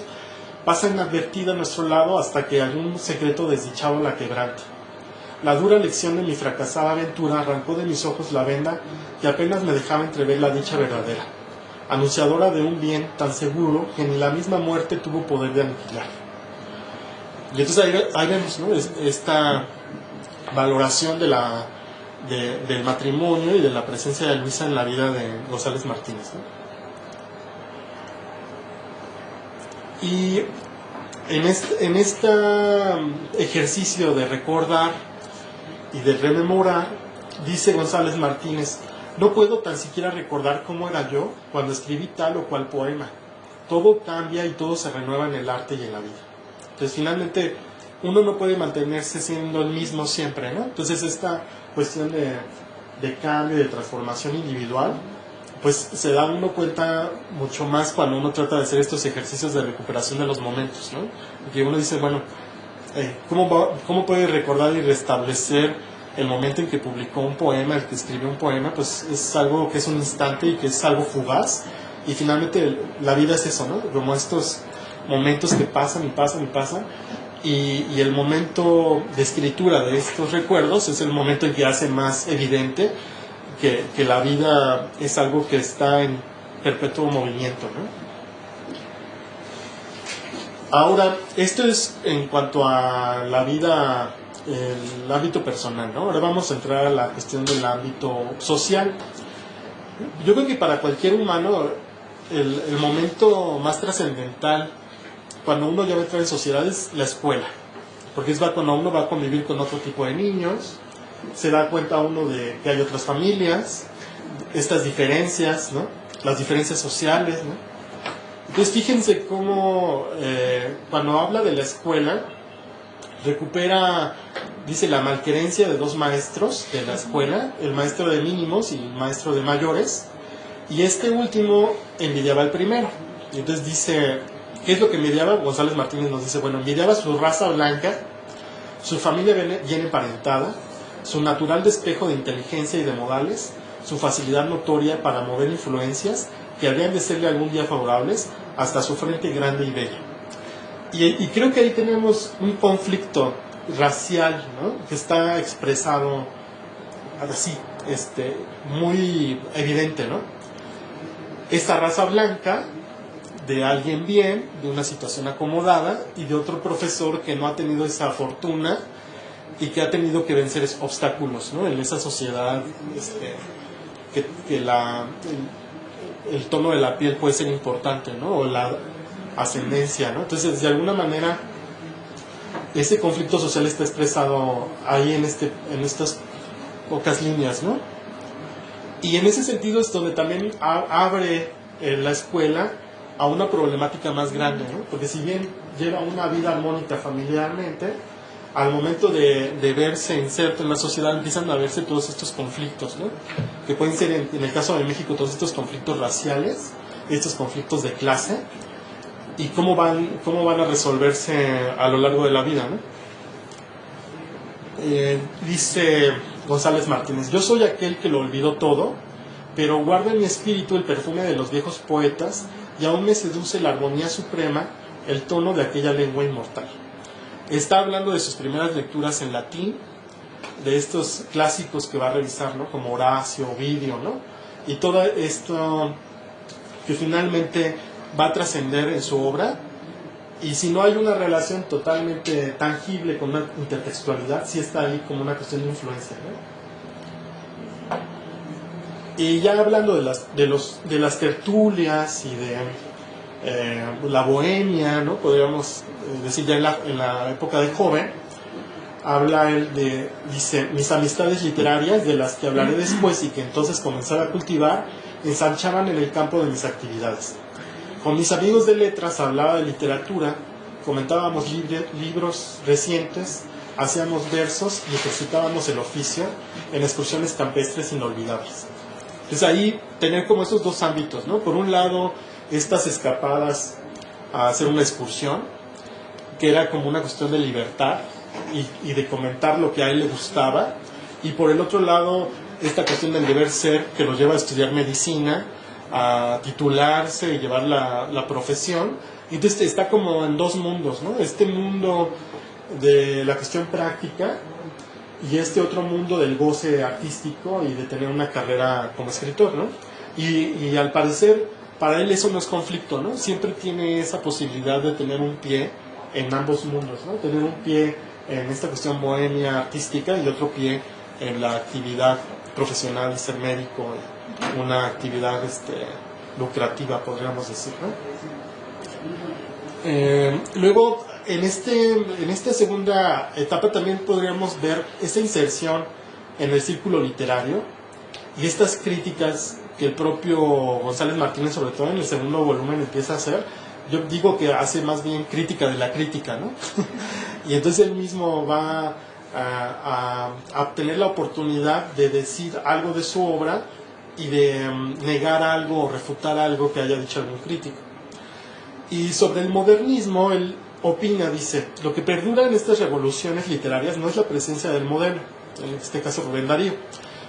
pasa inadvertida a nuestro lado hasta que algún secreto desdichado la quebranta. La dura lección de mi fracasada aventura arrancó de mis ojos la venda que apenas me dejaba entrever la dicha verdadera, anunciadora de un bien tan seguro que ni la misma muerte tuvo poder de aniquilar. Y entonces ahí vemos, ¿no? Esta valoración del matrimonio y de la presencia de Luisa en la vida de González Martínez, ¿no? Y en este ejercicio de recordar y de rememorar, dice González Martínez: no puedo tan siquiera recordar cómo era yo cuando escribí tal o cual poema. Todo cambia y todo se renueva en el arte y en la vida. Entonces, finalmente, uno no puede mantenerse siendo el mismo siempre, ¿no? Entonces, esta cuestión de cambio, de transformación individual, pues se da uno cuenta mucho más cuando uno trata de hacer estos ejercicios de recuperación de los momentos, ¿no? Porque uno dice, bueno, ¿cómo puede recordar y restablecer el momento en que publicó un poema, el que escribió un poema? Pues es algo que es un instante y que es algo fugaz, y finalmente la vida es eso, ¿no? Como estos momentos que pasan y pasan y pasan, y el momento de escritura de estos recuerdos es el momento en que hace más evidente que la vida es algo que está en perpetuo movimiento, ¿no? Ahora, esto es en cuanto a la vida, el ámbito personal, ¿no? Ahora vamos a entrar a la cuestión del ámbito social. Yo creo que para cualquier humano el momento más trascendental cuando uno ya va a entrar en sociedad es la escuela, porque es cuando uno va a convivir con otro tipo de niños, se da cuenta uno de que hay otras familias, estas diferencias, ¿no? Las diferencias sociales, ¿no? Entonces fíjense cómo cuando habla de la escuela recupera, dice, la malquerencia de dos maestros de la escuela, el maestro de mínimos y el maestro de mayores, y este último envidiaba al primero. Y entonces dice, ¿qué es lo que envidiaba? González Martínez nos dice, bueno, envidiaba su raza blanca, su familia bien emparentada, su natural despejo de inteligencia y de modales, su facilidad notoria para mover influencias que habrían de serle algún día favorables, hasta su frente grande y bella. Y creo que ahí tenemos un conflicto racial, ¿no? Que está expresado así, muy evidente, ¿no? Esta raza blanca de alguien bien, de una situación acomodada, y de otro profesor que no ha tenido esa fortuna y que ha tenido que vencer obstáculos, ¿no? En esa sociedad que el tono de la piel puede ser importante, ¿no? O la ascendencia, ¿no? Entonces, de alguna manera, ese conflicto social está expresado ahí en estas pocas líneas, ¿no? Y en ese sentido es donde también abre la escuela a una problemática más grande, ¿no? Porque si bien lleva una vida armónica familiarmente, al momento de verse inserto en la sociedad empiezan a verse todos estos conflictos, ¿no? Que pueden ser, en el caso de México, todos estos conflictos raciales, estos conflictos de clase, y cómo van a resolverse a lo largo de la vida, ¿no? Dice González Martínez, yo soy aquel que lo olvidó todo, pero guarda en mi espíritu el perfume de los viejos poetas y aún me seduce la armonía suprema, el tono de aquella lengua inmortal. Está hablando de sus primeras lecturas en latín, de estos clásicos que va a revisar, ¿no? Como Horacio, Ovidio, ¿no? Y todo esto que finalmente va a trascender en su obra, y si no hay una relación totalmente tangible con una intertextualidad, sí está ahí como una cuestión de influencia, ¿no? Y ya hablando de las tertulias y de la bohemia, ¿no? Podríamos decir ya en la época de joven, habla él dice, mis amistades literarias, de las que hablaré después y que entonces comenzara a cultivar, ensanchaban en el campo de mis actividades. Con mis amigos de letras hablaba de literatura, comentábamos libros recientes, hacíamos versos y ejercitábamos el oficio en excursiones campestres inolvidables. Entonces ahí tener como estos dos ámbitos, ¿no? Por un lado, estas escapadas a hacer una excursión, que era como una cuestión de libertad y de comentar lo que a él le gustaba, y por el otro lado, esta cuestión del deber ser que lo lleva a estudiar medicina, a titularse y llevar la profesión. Entonces está como en dos mundos, ¿no? Este mundo de la cuestión práctica y este otro mundo del goce artístico y de tener una carrera como escritor, ¿no? Y al parecer para él eso no es conflicto, ¿no? Siempre tiene esa posibilidad de tener un pie en ambos mundos, ¿no? Tener un pie en esta cuestión bohemia artística y otro pie en la actividad profesional, ser médico, una actividad lucrativa, podríamos decir, ¿no? Luego, en esta segunda etapa también podríamos ver esta inserción en el círculo literario y estas críticas que el propio González Martínez, sobre todo en el segundo volumen, empieza a hacer. Yo digo que hace más bien crítica de la crítica, ¿no? Y entonces él mismo va a tener la oportunidad de decir algo de su obra y de negar algo o refutar algo que haya dicho algún crítico. Y sobre el modernismo, él opina, dice, lo que perdura en estas revoluciones literarias no es la presencia del modelo, en este caso Rubén Darío,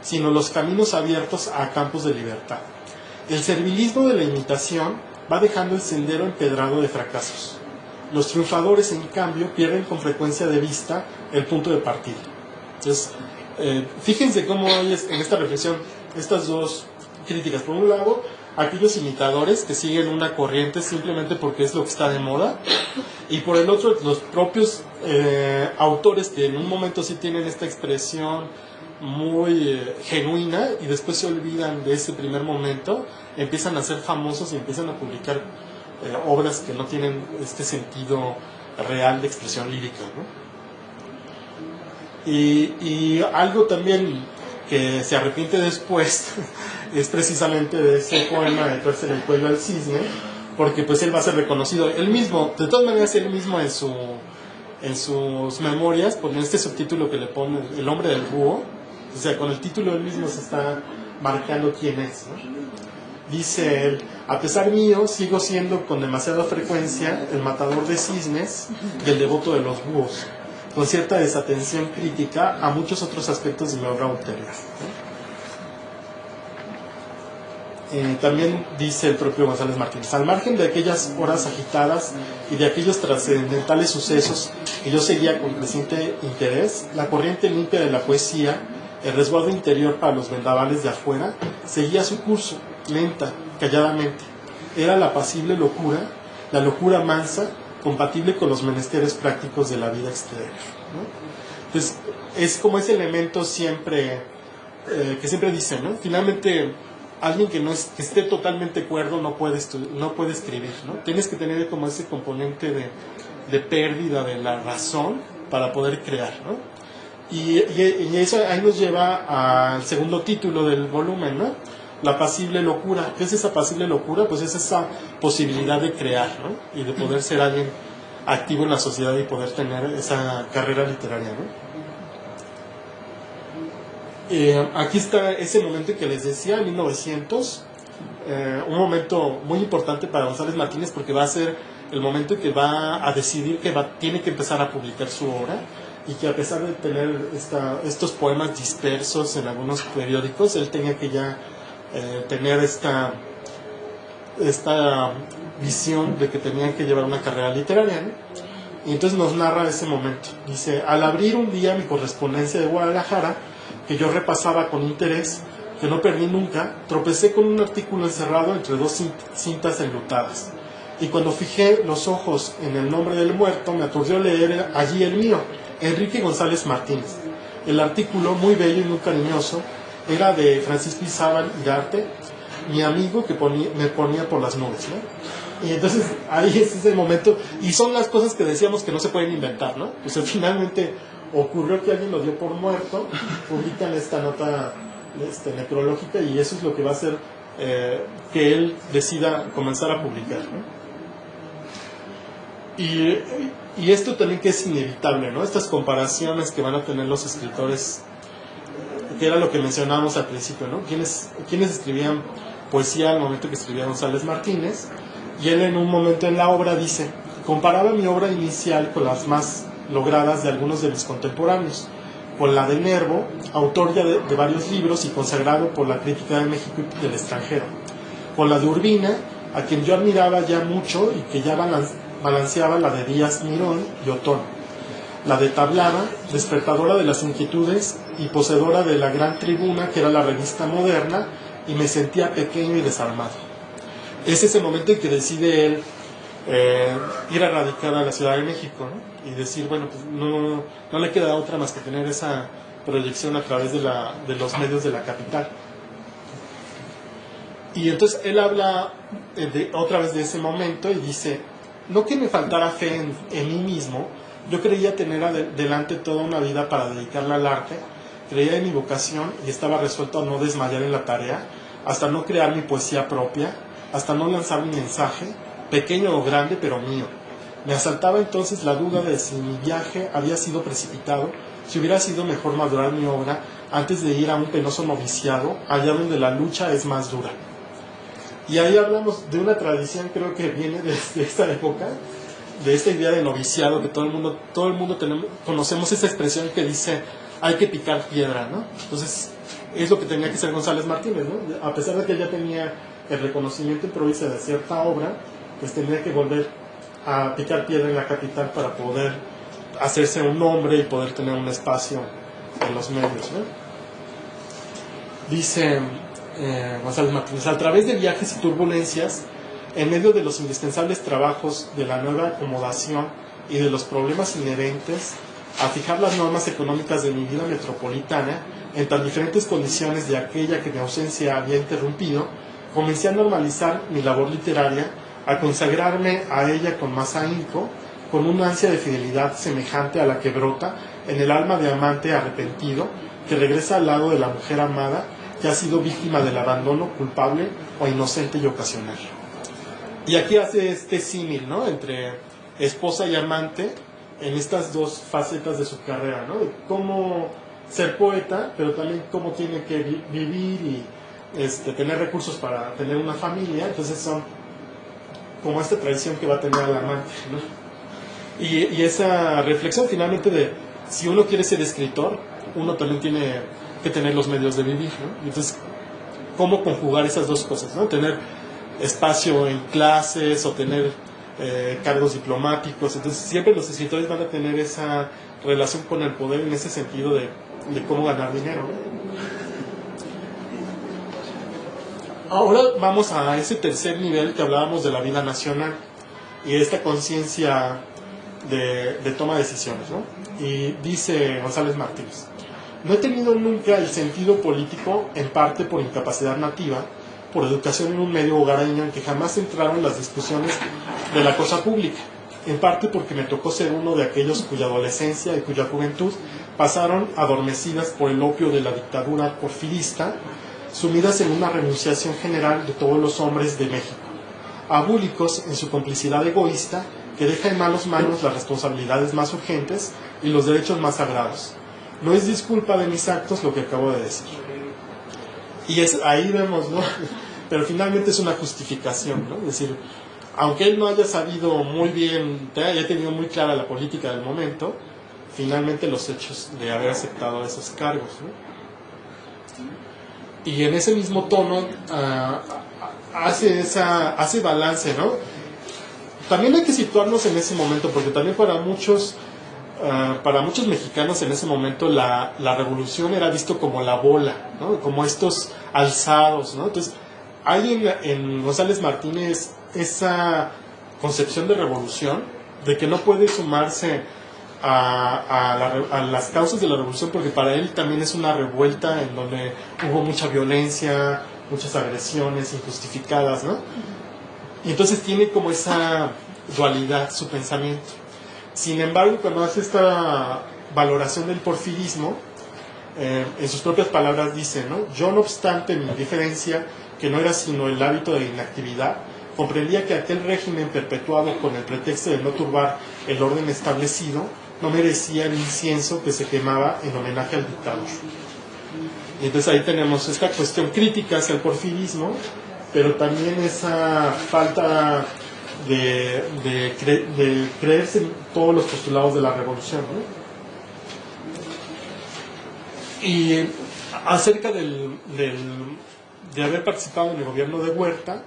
sino los caminos abiertos a campos de libertad. El servilismo de la imitación va dejando el sendero empedrado de fracasos. Los triunfadores, en cambio, pierden con frecuencia de vista el punto de partida. Entonces, fíjense cómo hay en esta reflexión estas dos críticas. Por un lado, aquellos imitadores que siguen una corriente simplemente porque es lo que está de moda, y por el otro, los propios autores que en un momento sí tienen esta expresión muy genuina y después se olvidan de ese primer momento, empiezan a ser famosos y empiezan a publicar obras que no tienen este sentido real de expresión lírica, ¿no? Y algo también que se arrepiente después es precisamente de ese poema de Tuerce el cuello al cisne, porque pues él va a ser reconocido, él mismo, de todas maneras él mismo en sus memorias, con este subtítulo que le pone El hombre del búho, o sea, con el título él mismo se está marcando quién es, ¿no? Dice él: a pesar mío, sigo siendo con demasiada frecuencia el matador de cisnes y el devoto de los búhos, con cierta desatención crítica a muchos otros aspectos de mi obra ulterior. También dice el propio González Martínez: al margen de aquellas horas agitadas y de aquellos trascendentales sucesos que yo seguía con creciente interés, la corriente limpia de la poesía, el resguardo interior para los vendavales de afuera, seguía su curso, lenta, calladamente. Era la apacible locura, la locura mansa, compatible con los menesteres prácticos de la vida exterior, ¿no? Entonces, es como ese elemento siempre, que siempre dicen, ¿no? Finalmente, alguien que esté totalmente cuerdo no puede escribir, ¿no? Tienes que tener como ese componente de pérdida de la razón para poder crear, ¿no? Y eso ahí nos lleva al segundo título del volumen, ¿no? La apacible locura. ¿Qué es esa apacible locura? Pues es esa posibilidad de crear, ¿no? Y de poder ser alguien activo en la sociedad y poder tener esa carrera literaria, ¿no? Aquí está ese momento que les decía, en 1900, un momento muy importante para González Martínez, porque va a ser el momento en que va a decidir que tiene que empezar a publicar su obra, y que a pesar de tener estos poemas dispersos en algunos periódicos, él tenía que ya tener esta visión de que tenían que llevar una carrera literaria, ¿no? Y entonces nos narra ese momento. Dice: al abrir un día mi correspondencia de Guadalajara, que yo repasaba con interés, que no perdí nunca, tropecé con un artículo encerrado entre dos cintas enlutadas. Y cuando fijé los ojos en el nombre del muerto, me aturdió leer allí el mío, Enrique González Martínez. El artículo, muy bello y muy cariñoso, era de Francisco Izábal Ugarte, mi amigo que me ponía por las nubes, ¿no? Y entonces ahí es ese momento, y son las cosas que decíamos que no se pueden inventar, ¿no? Pues finalmente ocurrió que alguien lo dio por muerto, publican esta nota necrológica, y eso es lo que va a hacer que él decida comenzar a publicar, ¿no? Y esto también que es inevitable, ¿no? Estas comparaciones que van a tener los escritores, que era lo que mencionábamos al principio, ¿no? ¿Quiénes escribían poesía al momento que escribía González Martínez? Y él en un momento en la obra dice: comparaba mi obra inicial con las más logradas de algunos de mis contemporáneos, con la de Nervo, autor ya de varios libros y consagrado por la crítica de México y del extranjero, con la de Urbina, a quien yo admiraba ya mucho y que ya balanceaba la de Díaz Mirón y Otón, la de Tablada, despertadora de las inquietudes y poseedora de la gran tribuna que era la revista Moderna, y me sentía pequeño y desarmado. Es ese momento en que decide él ir a radicar a la Ciudad de México, ¿no? Y decir, bueno, pues no le queda otra más que tener esa proyección a través de los medios de la capital. Y entonces él habla otra vez de ese momento y dice: no que me faltara fe en mí mismo, yo creía tener delante toda una vida para dedicarla al arte, creía en mi vocación y estaba resuelto a no desmayar en la tarea, hasta no crear mi poesía propia, hasta no lanzar mi mensaje, pequeño o grande, pero mío. Me asaltaba entonces la duda de si mi viaje había sido precipitado, si hubiera sido mejor madurar mi obra antes de ir a un penoso noviciado, allá donde la lucha es más dura. Y ahí hablamos de una tradición, creo que viene desde esta época, de esta idea de noviciado, que todo el mundo conocemos esa expresión que dice: hay que picar piedra, ¿no? Entonces es lo que tenía que ser González Martínez, ¿no? A pesar de que ya tenía el reconocimiento en provincia de cierta obra, pues tendría que volver a picar piedra en la capital para poder hacerse un nombre y poder tener un espacio en los medios, ¿no? Dice González Martínez: a través de viajes y turbulencias, en medio de los indispensables trabajos de la nueva acomodación y de los problemas inherentes a fijar las normas económicas de mi vida metropolitana en tan diferentes condiciones de aquella que mi ausencia había interrumpido, comencé a normalizar mi labor literaria, a consagrarme a ella con más ahínco, con una ansia de fidelidad semejante a la que brota en el alma de amante arrepentido que regresa al lado de la mujer amada que ha sido víctima del abandono culpable o inocente y ocasional. Y aquí hace este símil, ¿no?, entre esposa y amante en estas dos facetas de su carrera, ¿no?, de cómo ser poeta, pero también cómo tiene que vivir y tener recursos para tener una familia. Entonces son como esta tradición que va a tener el amante, ¿no? Y esa reflexión finalmente de si uno quiere ser escritor, uno también tiene que tener los medios de vivir, ¿no? Entonces, ¿cómo conjugar esas dos cosas, ¿no? Tener espacio en clases o tener cargos diplomáticos. Entonces, siempre los escritores van a tener esa relación con el poder en ese sentido de cómo ganar dinero, ¿no? Ahora vamos a ese tercer nivel que hablábamos de la vida nacional y esta conciencia de toma de decisiones, ¿no? Y dice González Martínez: no he tenido nunca el sentido político, en parte por incapacidad nativa, por educación en un medio hogareño en que jamás entraron las discusiones de la cosa pública, en parte porque me tocó ser uno de aquellos cuya adolescencia y cuya juventud pasaron adormecidas por el opio de la dictadura porfirista, sumidas en una renunciación general de todos los hombres de México, abúlicos en su complicidad egoísta que deja en malas manos las responsabilidades más urgentes y los derechos más sagrados. No es disculpa de mis actos lo que acabo de decir. Y ahí vemos, ¿no? Pero finalmente es una justificación, ¿no? Es decir, aunque él no haya sabido muy bien, haya tenido muy clara la política del momento, finalmente los hechos de haber aceptado esos cargos, ¿no? Y en ese mismo tono hace balance, ¿no? También hay que situarnos en ese momento, porque también para muchos mexicanos en ese momento la revolución era visto como la bola, ¿no? Como estos alzados, ¿no? Entonces hay en González Martínez esa concepción de revolución, de que no puede sumarse a las causas de la revolución, porque para él también es una revuelta en donde hubo mucha violencia, muchas agresiones injustificadas, ¿no? Y entonces tiene como esa dualidad su pensamiento. Sin embargo, cuando hace esta valoración del porfirismo, en sus propias palabras dice, ¿no? Yo, no obstante mi indiferencia, que no era sino el hábito de inactividad, comprendía que aquel régimen perpetuado con el pretexto de no turbar el orden establecido no merecía el incienso que se quemaba en homenaje al dictador. Y entonces ahí tenemos esta cuestión crítica hacia el porfirismo, pero también esa falta de creerse en todos los postulados de la revolución, ¿no? Y acerca de haber participado en el gobierno de Huerta,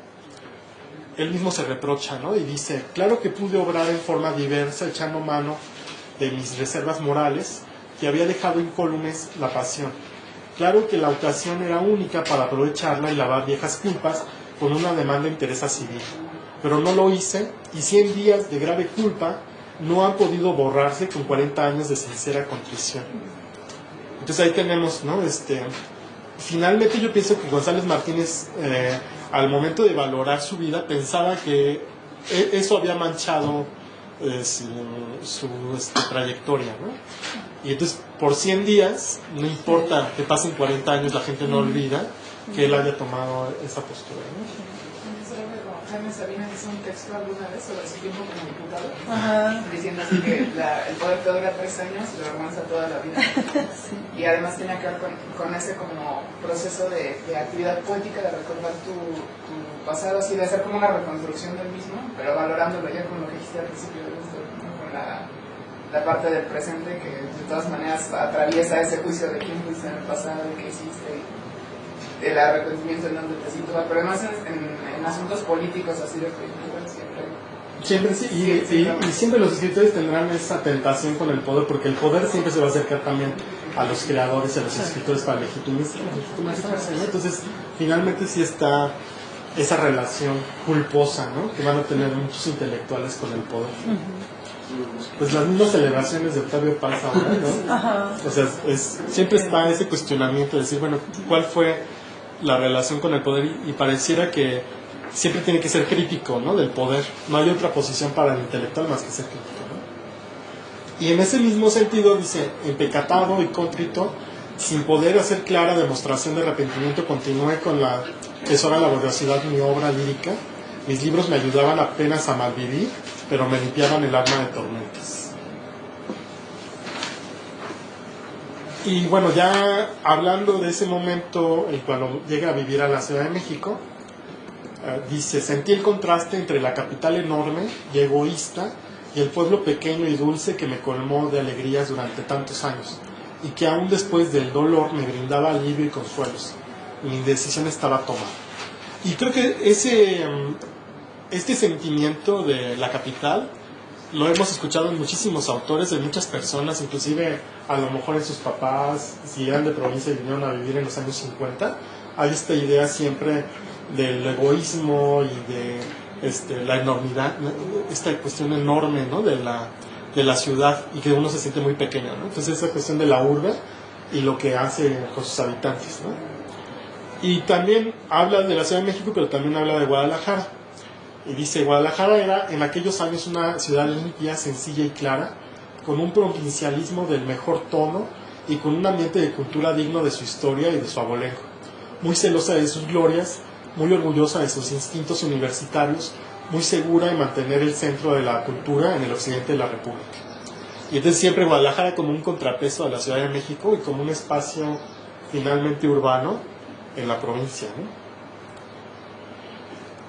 él mismo se reprocha, ¿no? Y dice: claro que pude obrar en forma diversa, echando mano de mis reservas morales, que había dejado incólumes la pasión. Claro que la ocasión era única para aprovecharla y lavar viejas culpas con una demanda de interés civil. Pero no lo hice, y 100 días de grave culpa no han podido borrarse con 40 años de sincera contrición. Entonces ahí tenemos, ¿no? Finalmente yo pienso que González Martínez, al momento de valorar su vida, pensaba que eso había manchado su trayectoria, ¿no? Y entonces por 100 días, no importa que pasen 40 años, la gente no olvida que él haya tomado esa postura, ¿no? Jaime Sabina hizo un texto alguna vez sobre su tiempo como diputado, diciendo así que el poder te dura 3 años y la vergüenza toda la vida. Sí. Y además tenía que ver con ese como proceso de actividad poética, de recordar tu pasado, así de hacer como una reconstrucción del mismo, pero valorándolo ya con lo que dijiste al principio, con la parte del presente que de todas maneras atraviesa ese juicio de quién fuiste en el pasado y qué hiciste, el arrepentimiento en donde te sitúa, pero además en asuntos políticos así de coyuntura siempre Siempre sí, y siempre los escritores tendrán esa tentación con el poder, porque el poder siempre se va a acercar también a los creadores y a los escritores para legitimizarse, ¿no? Entonces, finalmente sí está esa relación culposa, ¿no?, que van a tener muchos intelectuales con el poder. Pues las mismas celebraciones de Octavio Paz ahora, ¿no? O sea, siempre está ese cuestionamiento de decir, bueno, ¿cuál fue la relación con el poder? Y pareciera que siempre tiene que ser crítico, ¿no?, del poder. No hay otra posición para el intelectual más que ser crítico, ¿no? Y en ese mismo sentido dice, empecatado y contrito, sin poder hacer clara demostración de arrepentimiento, continué con la tesora laboriosidad mi obra lírica. Mis libros me ayudaban apenas a malvivir, pero me limpiaban el alma de tormentas. Y bueno, ya hablando de ese momento, cuando llega a vivir a la Ciudad de México, dice, sentí el contraste entre la capital enorme y egoísta y el pueblo pequeño y dulce que me colmó de alegrías durante tantos años, y que aún después del dolor me brindaba alivio y consuelos. Mi decisión estaba tomada. Y creo que este sentimiento de la capital lo hemos escuchado en muchísimos autores, de muchas personas, inclusive a lo mejor en sus papás, si eran de provincia y vinieron a vivir en los años 50, hay esta idea siempre del egoísmo y de la enormidad, esta cuestión enorme, ¿no?, de la ciudad, y que uno se siente muy pequeño, ¿no? Entonces esa cuestión de la urbe y lo que hace con sus habitantes, ¿no? Y también habla de la Ciudad de México, pero también habla de Guadalajara. Y dice, Guadalajara era en aquellos años una ciudad limpia, sencilla y clara, con un provincialismo del mejor tono y con un ambiente de cultura digno de su historia y de su abolengo. Muy celosa de sus glorias, muy orgullosa de sus instintos universitarios, muy segura de mantener el centro de la cultura en el occidente de la República. Y entonces siempre Guadalajara como un contrapeso a la Ciudad de México y como un espacio finalmente urbano en la provincia, ¿no?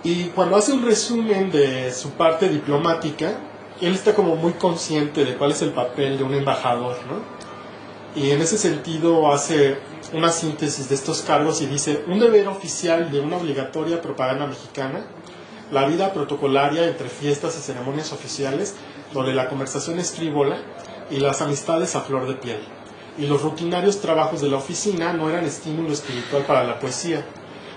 Y cuando hace un resumen de su parte diplomática, él está como muy consciente de cuál es el papel de un embajador, ¿no? Y en ese sentido hace una síntesis de estos cargos y dice, un deber oficial de una obligatoria propaganda mexicana, la vida protocolaria entre fiestas y ceremonias oficiales, donde la conversación es frívola y las amistades a flor de piel. Y los rutinarios trabajos de la oficina no eran estímulo espiritual para la poesía.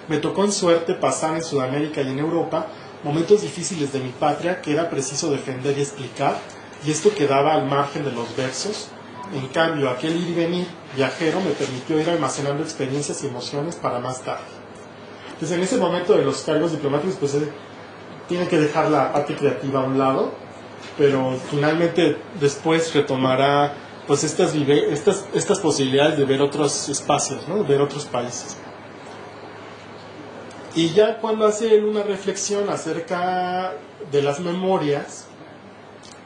Me tocó en suerte pasar en Sudamérica y en Europa momentos difíciles de mi patria que era preciso defender y explicar, y esto quedaba al margen de los versos. En cambio, aquel ir y venir viajero me permitió ir almacenando experiencias y emociones para más tarde. Entonces, en ese momento de los cargos diplomáticos, pues tiene que dejar la parte creativa a un lado, pero finalmente después retomará pues estas posibilidades de ver otros espacios, ¿no?, ver otros países. Y ya cuando hace él una reflexión acerca de las memorias,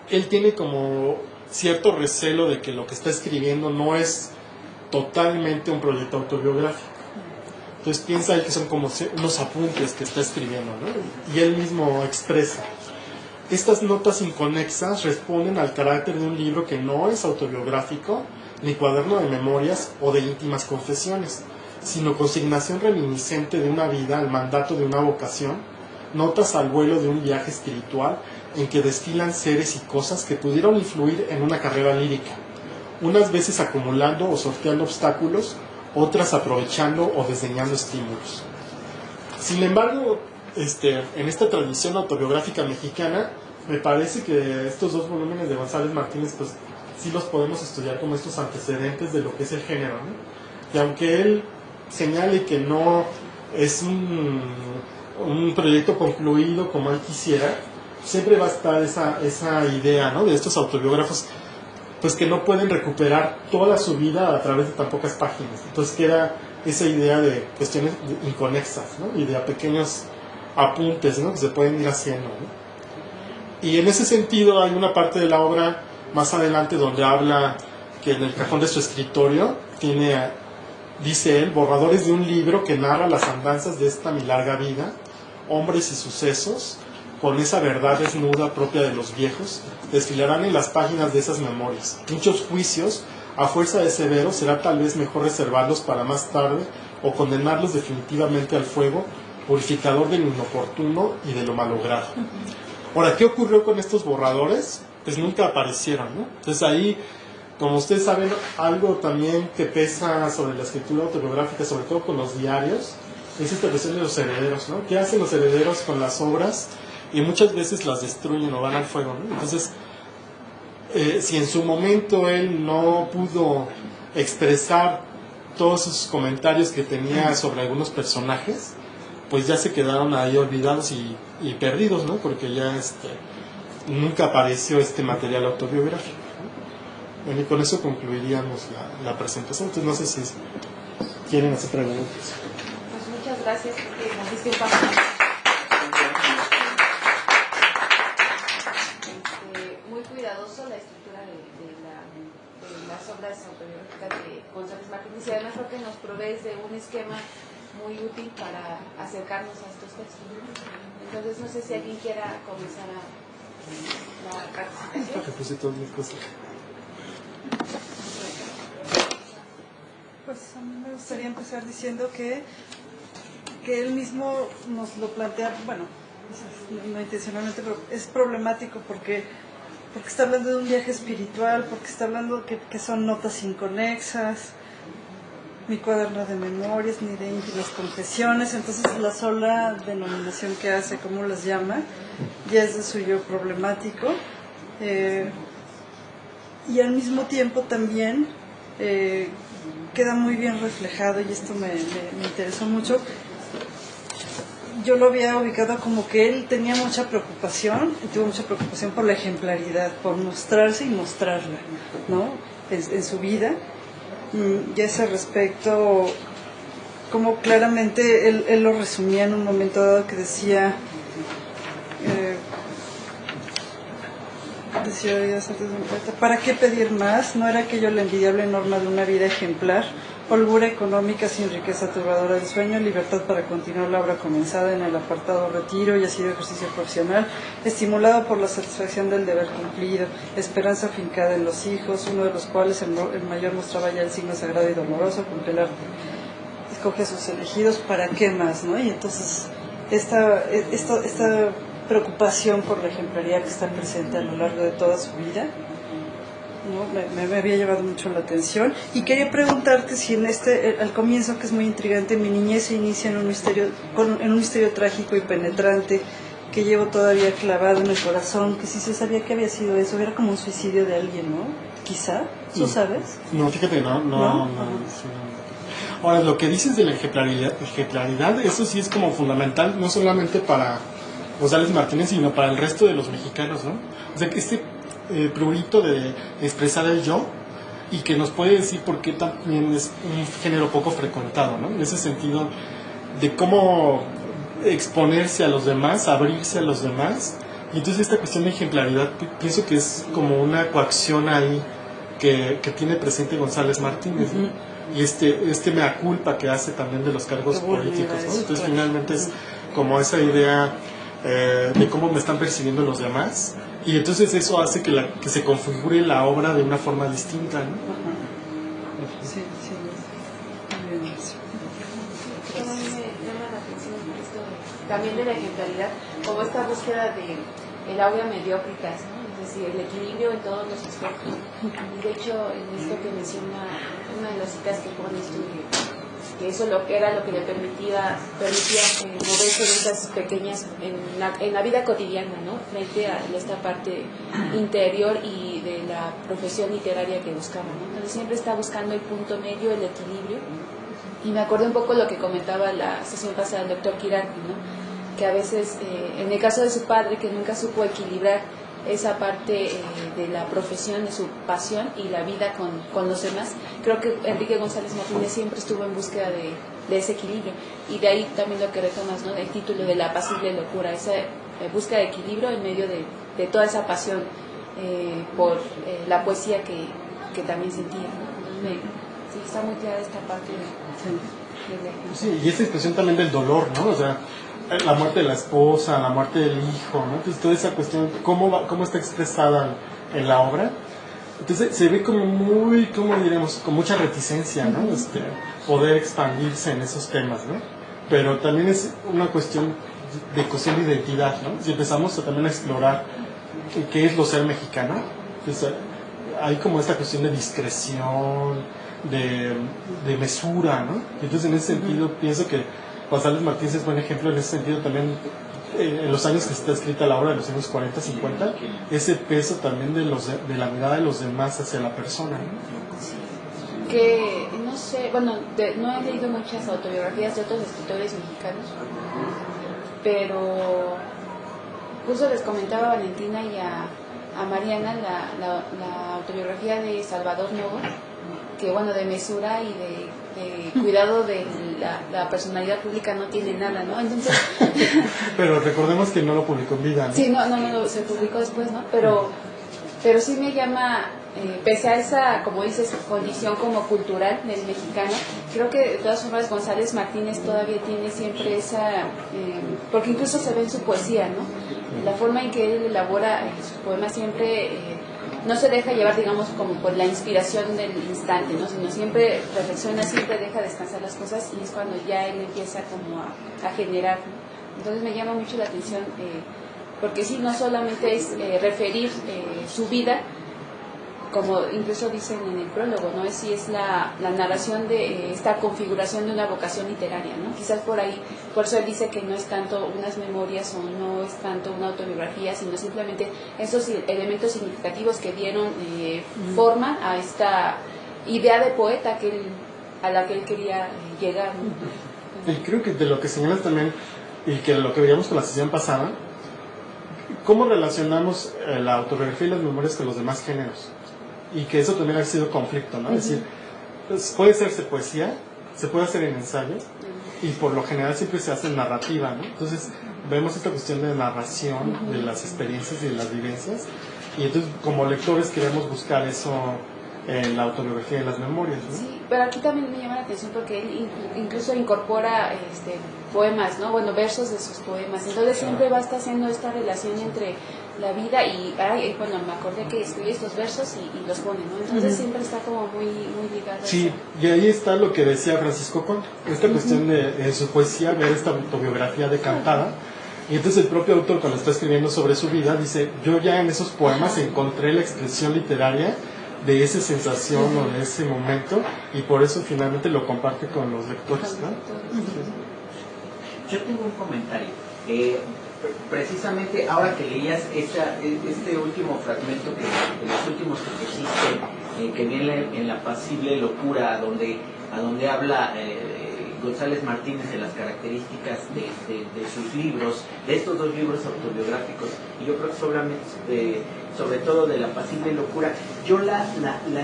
él tiene como cierto recelo de que lo que está escribiendo no es totalmente un proyecto autobiográfico. Entonces piensa él que son como unos apuntes que está escribiendo, ¿no? Y él mismo expresa. Estas notas inconexas responden al carácter de un libro que no es autobiográfico, ni cuaderno de memorias o de íntimas confesiones, sino consignación reminiscente de una vida al mandato de una vocación, notas al vuelo de un viaje espiritual en que desfilan seres y cosas que pudieron influir en una carrera lírica, unas veces acumulando o sorteando obstáculos, otras aprovechando o desdeñando estímulos. Sin embargo, en esta tradición autobiográfica mexicana, me parece que estos dos volúmenes de González Martínez, pues sí los podemos estudiar como estos antecedentes de lo que es el género, ¿no? Y aunque él señale que no es un proyecto concluido como él quisiera, siempre va a estar esa idea, ¿no?, de estos autobiógrafos, pues que no pueden recuperar toda su vida a través de tan pocas páginas. Entonces queda esa idea de cuestiones inconexas, ¿no?, y de pequeños apuntes, ¿no?, que se pueden ir haciendo, ¿no? Y en ese sentido hay una parte de la obra más adelante donde habla que en el cajón de su escritorio tiene, dice él, borradores de un libro que narra las andanzas de esta mi larga vida, hombres y sucesos, con esa verdad desnuda propia de los viejos, desfilarán en las páginas de esas memorias. Muchos juicios, a fuerza de severos, será tal vez mejor reservarlos para más tarde o condenarlos definitivamente al fuego, purificador de lo inoportuno y de lo malogrado. Ahora, ¿qué ocurrió con estos borradores? Pues nunca aparecieron, ¿no? Entonces ahí, como ustedes saben, algo también que pesa sobre la escritura autobiográfica, sobre todo con los diarios, es esta cuestión de los herederos, ¿no? ¿Qué hacen los herederos con las obras? Y muchas veces las destruyen o van al fuego, ¿no? Entonces, si en su momento él no pudo expresar todos esos comentarios que tenía sobre algunos personajes, pues ya se quedaron ahí olvidados y perdidos, ¿no? Porque ya nunca apareció este material autobiográfico, ¿no? Bueno, y con eso concluiríamos la presentación. Entonces no sé si quieren hacer preguntas. Pues muchas gracias, porque nos diste un panorama. Muy cuidadoso la estructura de las obras autobiográficas de González Martínez, y además creo que nos provees de un esquema muy útil para acercarnos a estos textos. Entonces no sé si alguien quiera comenzar la participación. Que puse todas mis cosas. Pues a mí me gustaría empezar diciendo que él mismo nos lo plantea, bueno, no intencionalmente, pero es problemático porque está hablando de un viaje espiritual, porque está hablando que son notas inconexas, mi cuaderno de memorias, ni de íntimas confesiones. Entonces la sola denominación que hace, cómo las llama, ya es de suyo problemático, y al mismo tiempo también queda muy bien reflejado, y esto me interesó mucho. Yo lo había ubicado como que él tenía mucha preocupación, y tuvo mucha preocupación por la ejemplaridad, por mostrarse y mostrarla, ¿no? En su vida. Y a ese respecto, como claramente él lo resumía en un momento dado, que decía, ¿para qué pedir más? ¿No era aquello la envidiable norma de una vida ejemplar? Holgura económica sin riqueza turbadora del sueño, libertad para continuar la obra comenzada en el apartado retiro y asiduo ejercicio profesional, estimulado por la satisfacción del deber cumplido, esperanza afincada en los hijos, uno de los cuales el mayor mostraba ya el signo sagrado y doloroso, con que él escoge a sus elegidos, ¿para qué más? ¿No? Y entonces esta preocupación por la ejemplaridad que está presente a lo largo de toda su vida, ¿no? me había llevado mucho la atención, y quería preguntarte si al comienzo, que es muy intrigante, mi niñez se inicia en un misterio trágico y penetrante que llevo todavía clavado en el corazón, que si se sabía que había sido eso, era como un suicidio de alguien, ¿no? Quizá, ¿tú sabes? No, fíjate, no. Ahora, lo que dices de la ejemplaridad, eso sí es como fundamental, no solamente para González Martínez, sino para el resto de los mexicanos, ¿no? O sea, que prurito de expresar el yo, y que nos puede decir por qué también es un género poco frecuentado, ¿no? En ese sentido de cómo exponerse a los demás, abrirse a los demás. Y entonces esta cuestión de ejemplaridad pienso que es como una coacción ahí que tiene presente González Martínez, ¿no? Y este mea culpa que hace también de los cargos políticos, ¿no? Entonces finalmente es como esa idea de cómo me están percibiendo los demás, y entonces eso hace que se configure la obra de una forma distinta, ¿no? Sí. También me llama la atención esto también de la ejemplaridad, como esta búsqueda de el aura mediocritas, ¿no? Es decir, el equilibrio en todos los aspectos. Y de hecho, en esto que menciona una de las citas que pones tú, que eso era lo que le permitía moverse en esas pequeñas, en la vida cotidiana, ¿no? Frente a esta parte interior y de la profesión literaria que buscaba, ¿no? Entonces siempre está buscando el punto medio, el equilibrio. Y me acordé un poco lo que comentaba la sesión pasada el doctor Quirarte, ¿no? Que a veces, en el caso de su padre, que nunca supo equilibrar esa parte de la profesión, de su pasión y la vida con los demás, creo que Enrique González Martínez siempre estuvo en búsqueda de ese equilibrio, y de ahí también lo que retomas, ¿no? Del título de La apacible locura, esa búsqueda de equilibrio en medio de toda esa pasión por la poesía que también sentía, ¿no? Sí, está muy clara esta parte Sí, y esa expresión también del dolor, ¿no? O sea, la muerte de la esposa, la muerte del hijo, ¿no? Entonces toda esa cuestión, cómo está expresada en la obra. Entonces se ve como muy, ¿cómo diremos? Con mucha reticencia, ¿no? Poder expandirse en esos temas, ¿no? Pero también es una cuestión de cuestión de identidad, ¿no? Si empezamos también a explorar qué es lo ser mexicano, pues hay como esta cuestión de discreción, de mesura, ¿no? Entonces en ese sentido pienso que González Martínez es buen ejemplo en ese sentido también. En los años que está escrita la obra, de los años 40, 50, ese peso también de la mirada de los demás hacia la persona, ¿no? Que no sé, bueno, no he leído muchas autobiografías de otros escritores mexicanos, pero justo les comentaba a Valentina y a Mariana la autobiografía de Salvador Novo, que bueno, de mesura y de cuidado de la personalidad pública no tiene nada, ¿no? Entonces pero recordemos que no lo publicó en vida, ¿no? Sí, no, se publicó después, ¿no? Pero sí me llama, pese a esa, como dices, condición como cultural del mexicano, creo que de todas formas González Martínez todavía tiene siempre esa, porque incluso se ve en su poesía, ¿no? La forma en que él elabora sus poemas siempre no se deja llevar, digamos, como por la inspiración del instante, ¿no? Sino siempre reflexiona, siempre deja descansar las cosas y es cuando ya él empieza como a generar, ¿no? Entonces me llama mucho la atención, porque sí, no solamente es referir su vida, como incluso dicen en el prólogo, ¿no? Es la narración de esta configuración de una vocación literaria, ¿no? Quizás por ahí, por eso él dice que no es tanto unas memorias o no es tanto una autobiografía, sino simplemente esos elementos significativos que dieron forma a esta idea de poeta a la que él quería llegar, ¿no? Y creo que de lo que señalas también, y que lo que veíamos con la sesión pasada, ¿cómo relacionamos la autobiografía y las memorias con los demás géneros? Y que eso también ha sido conflicto, ¿no? Es decir, pues, puede hacerse poesía, se puede hacer en ensayo, y por lo general siempre se hace en narrativa, ¿no? Entonces vemos esta cuestión de narración, de las experiencias y de las vivencias, y entonces como lectores queremos buscar eso en la autobiografía y en las memorias, ¿no? Sí, pero aquí también me llama la atención porque él incluso incorpora poemas, ¿no? Bueno, versos de sus poemas. Entonces siempre va a estar haciendo esta relación entre la vida y, bueno, me acordé que escribí estos versos y los pone, ¿no? Entonces siempre está como muy ligado a Sí, eso. y ahí está lo que decía Francisco Conde, esta cuestión de en su poesía ver esta autobiografía decantada. Y entonces el propio autor, cuando está escribiendo sobre su vida, dice, yo ya en esos poemas encontré la expresión literaria de esa sensación o de ese momento, y por eso finalmente lo comparte con los lectores, ¿no? Yo tengo un comentario. Precisamente ahora que leías este último fragmento, de los últimos que pusiste, que viene en La apacible locura, a donde habla González Martínez de las características de sus libros, de estos dos libros autobiográficos, y yo creo que sobre todo de La apacible locura, yo la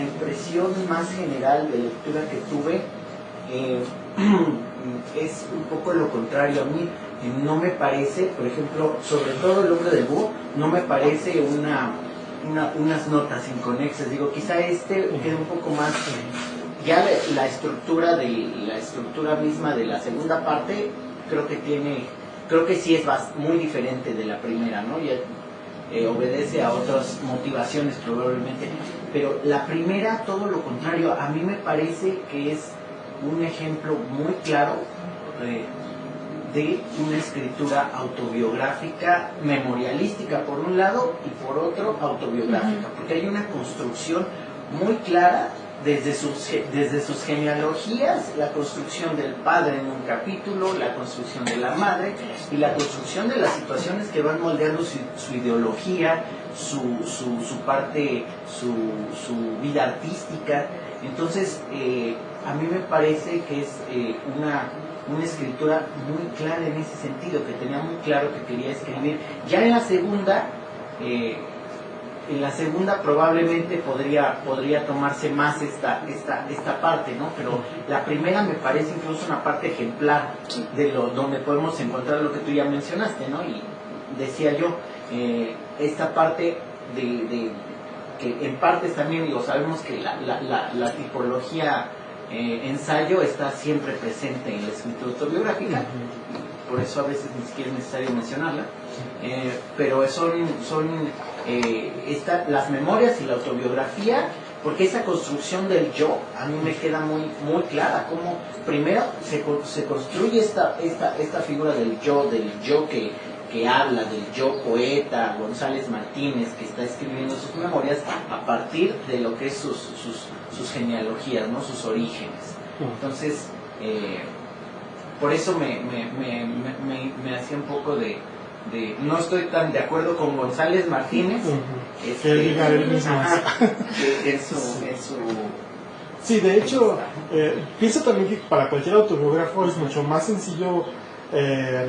impresión más general de lectura que tuve es un poco lo contrario. A mí no me parece, por ejemplo, sobre todo El hombre del búho, no me parece unas notas inconexas. Digo, quizá queda un poco más, ya la estructura misma de la segunda parte, creo que sí es muy diferente de la primera, ¿no? Ya, obedece a otras motivaciones probablemente, pero la primera, todo lo contrario. A mí me parece que es un ejemplo muy claro de una escritura autobiográfica, memorialística por un lado y por otro autobiográfica, porque hay una construcción muy clara desde sus genealogías, la construcción del padre en un capítulo, la construcción de la madre y la construcción de las situaciones que van moldeando su ideología, su parte, su vida artística. Entonces, a mí me parece que es una escritura muy clara en ese sentido, que tenía muy claro que quería escribir. Ya en la segunda probablemente podría tomarse más esta parte, ¿no? Pero la primera me parece incluso una parte ejemplar de donde podemos encontrar lo que tú ya mencionaste, ¿no? Y decía yo, esta parte que en partes también, digo, sabemos que la tipología ensayo está siempre presente en la escritura autobiográfica, por eso a veces ni siquiera es necesario mencionarla, pero son las memorias y la autobiografía porque esa construcción del yo a mí me queda muy clara, como primero se construye esta figura del yo que habla, del yo poeta, González Martínez, que está escribiendo sus memorias a partir de lo que es sus genealogías, ¿no? Sus orígenes. Entonces, por eso me hacía un poco de no estoy tan de acuerdo con González Martínez, que diga él mismo. en su Sí, de hecho, pienso también que para cualquier autobiógrafo es mucho más sencillo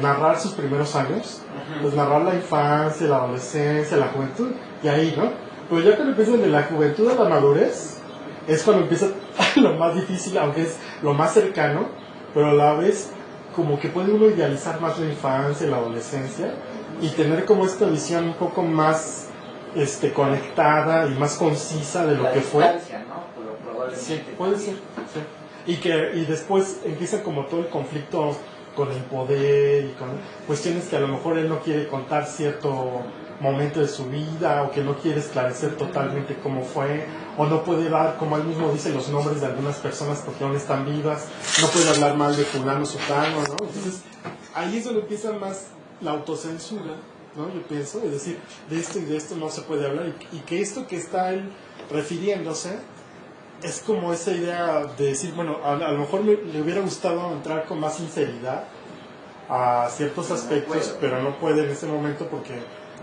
narrar sus primeros años, pues narrar la infancia, la adolescencia, la juventud, y ahí, ¿no? Pero ya cuando empiezan de la juventud a la madurez, es cuando empieza lo más difícil, aunque es lo más cercano, pero a la vez como que puede uno idealizar más la infancia, la adolescencia, y tener como esta visión un poco más conectada y más concisa de lo la que fue. ¿no? Sí, puede ser. Sí. Y después empieza como todo el conflicto con el poder y con cuestiones que a lo mejor él no quiere contar cierto momento de su vida, o que no quiere esclarecer totalmente cómo fue, o no puede dar, como él mismo dice, los nombres de algunas personas porque aún están vivas, no puede hablar mal de fulano, sutano, ¿no? Entonces ahí es donde empieza más la autocensura, ¿no? Yo pienso, es decir, de esto y de esto no se puede hablar, y que esto que está él refiriéndose es como esa idea de decir, bueno, a lo mejor le hubiera gustado entrar con más sinceridad a ciertos aspectos, pero no puede en ese momento porque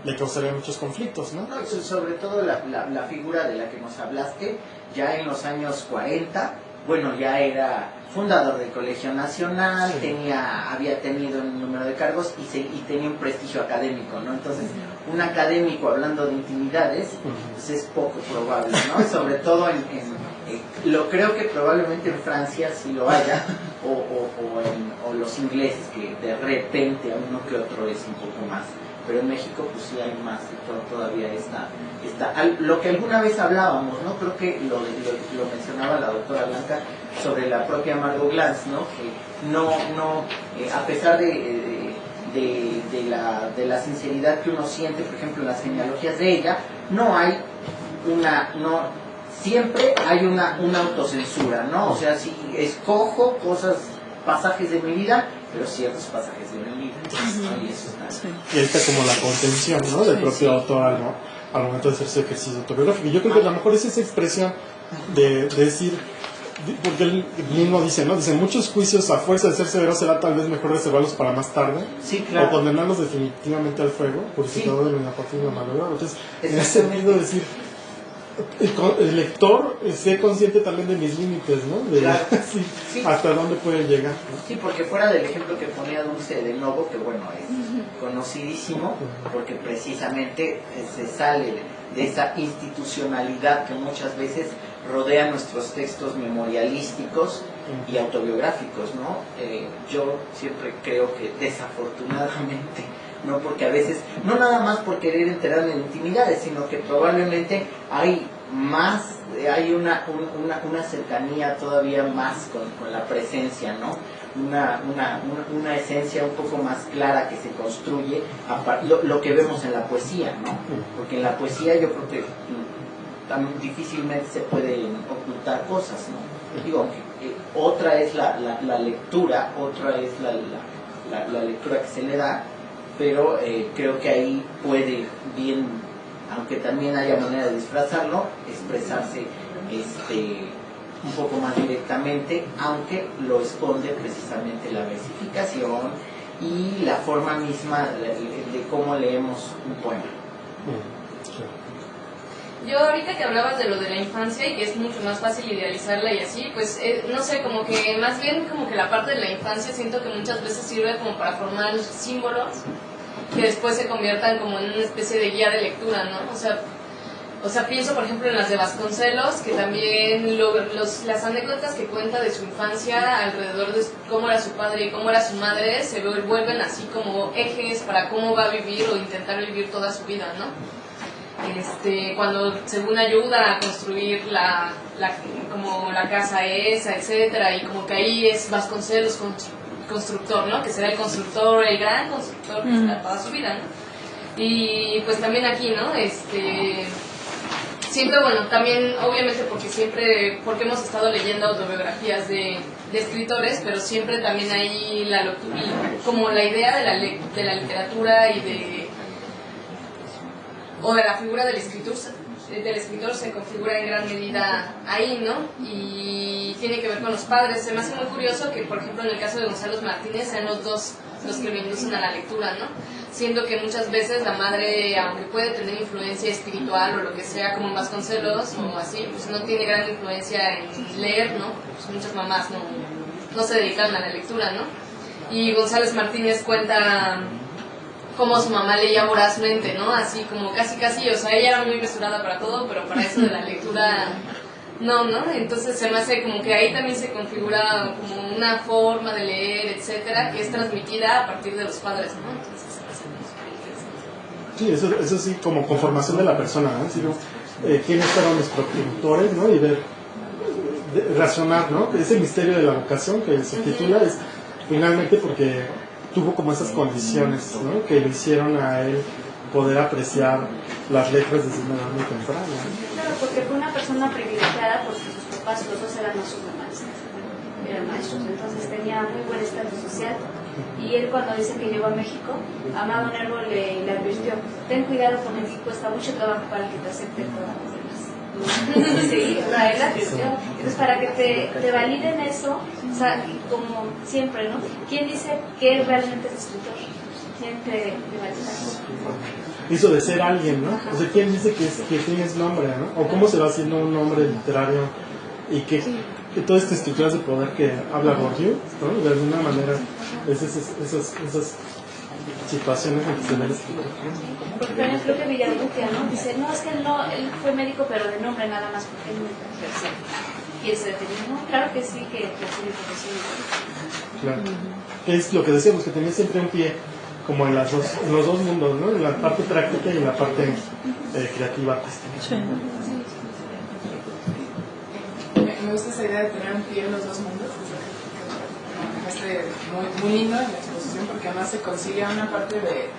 le causaría muchos conflictos, ¿no? No, sobre todo la figura de la que nos hablaste, ya en los años 40, bueno, ya era fundador del Colegio Nacional, Sí. había tenido un número de cargos y tenía un prestigio académico, ¿no? Entonces, un académico hablando de intimidades, pues es poco probable, ¿no? Sobre todo lo creo que probablemente en Francia sí lo haya, o los ingleses, que de repente a uno que otro es un poco más, pero en México pues sí hay más, todavía está lo que alguna vez hablábamos, ¿no? Creo que lo mencionaba la doctora Blanca sobre la propia Margot Glantz, ¿no? Que a pesar de la sinceridad que uno siente, por ejemplo, en las genealogías de ella, siempre hay una autocensura, ¿no? O sea, si escojo pasajes de mi vida, pero ciertos pasajes de mi vida, ¿no? Y eso está. Y ahí está como la contención, ¿no? Del propio autor al momento de hacer su ejercicio autobiográfico. Y yo creo que a lo mejor es esa expresión de decir, porque él mismo dice, ¿no? Dice, muchos juicios a fuerza de ser severos será tal vez mejor reservarlos para más tarde, Sí, claro. o condenarlos definitivamente al fuego, purificador de lo inapartible y malogrado. Entonces, en ese Exactamente. sentido, decir, el lector esté consciente también de mis límites, ¿no? De Claro. sí, hasta dónde puede llegar, ¿no? Sí, porque fuera del ejemplo que ponía Dulce de Novo, que bueno, es conocidísimo, porque precisamente se sale de esa institucionalidad que muchas veces rodea nuestros textos memorialísticos y autobiográficos, ¿no? Yo siempre creo que desafortunadamente, no, porque a veces, no nada más por querer enterarme de intimidades, sino que probablemente hay una cercanía todavía más con la presencia, ¿no? Una esencia un poco más clara que se construye, lo que vemos en la poesía, ¿no? Porque en la poesía yo creo que tan difícilmente se pueden ocultar cosas, ¿no? Digo, otra es la lectura, otra es la lectura que se le da, pero creo que ahí puede bien, aunque también haya manera de disfrazarlo, expresarse un poco más directamente, aunque lo esconde precisamente la versificación y la forma misma de cómo leemos un poema. Yo ahorita que hablabas de lo de la infancia y que es mucho más fácil idealizarla y así, pues no sé, como que más bien como que la parte de la infancia siento que muchas veces sirve como para formar símbolos que después se conviertan como en una especie de guía de lectura, ¿no? O sea, pienso por ejemplo en las de Vasconcelos, que también las anécdotas que cuenta de su infancia alrededor de cómo era su padre y cómo era su madre se vuelven así como ejes para cómo va a vivir o intentar vivir toda su vida, ¿no? Cuando según ayuda a construir como la casa esa, etcétera, y como que ahí es Vasconcelos constructor, ¿no? Que será el constructor, el gran constructor que será toda su vida, ¿no? Y pues también aquí, ¿no? siento, bueno, también obviamente porque hemos estado leyendo autobiografías de escritores, pero siempre también hay como la idea de la literatura y de la figura del escritor se configura en gran medida ahí, ¿no? Y tiene que ver con los padres. Se me hace muy curioso que, por ejemplo, en el caso de Gonzalo Martínez, sean los dos los que lo inducen a la lectura, ¿no? Siendo que muchas veces la madre, aunque puede tener influencia espiritual o lo que sea, como en Vasconcelos o así, pues no tiene gran influencia en leer, ¿no? Pues muchas mamás no se dedican a la lectura, ¿no? Y González Martínez cuenta cómo su mamá leía vorazmente, ¿no? Así como casi, o sea, ella era muy mesurada para todo, pero para eso de la lectura no, entonces se me hace como que ahí también se configura como una forma de leer, etcétera, que es transmitida a partir de los padres, ¿no? Entonces se me hace muy Sí, eso sí, como conformación de la persona, ¿no? Sino, quiénes fueron los progenitores, ¿no? Y razonar, ¿no? Ese misterio de la vocación que se titula es finalmente porque tuvo como esas condiciones, ¿no? Que le hicieron a él poder apreciar las letras desde una edad muy temprana. Claro, porque fue una persona privilegiada porque sus papás, los dos eran maestros, entonces tenía muy buen estatus social. Y él, cuando dice que llegó a México, Amado Nervo le advirtió: ten cuidado con el que cuesta mucho trabajo para que te acepten todas las demás. Sí, él advirtió. Entonces, para que te validen eso, o sea, como siempre, ¿no? ¿Quién dice que él realmente es escritor? ¿Quién te valida eso? Hizo de ser alguien, ¿no? O sea, ¿quién dice que tienes nombre, ¿no? O cómo se va haciendo un nombre literario y que todas estas estructuras de poder que habla Bourdieu, ¿no? De alguna manera, esas situaciones en que se ve el escritor. Porque también creo que Villarrutia, ¿no? Dice, no, es que él fue médico, pero de nombre nada más, porque él nunca ejerció. Y él se detenía, no, claro que sí, que ejerció mi profesión. Claro. Que es lo que decíamos, que tenía siempre un pie como en los dos mundos, ¿no? En la parte práctica y en la parte creativa, artística. Me gusta esa idea de tener un pie en los dos mundos. Es muy lindo en la exposición, porque además se concilia una parte de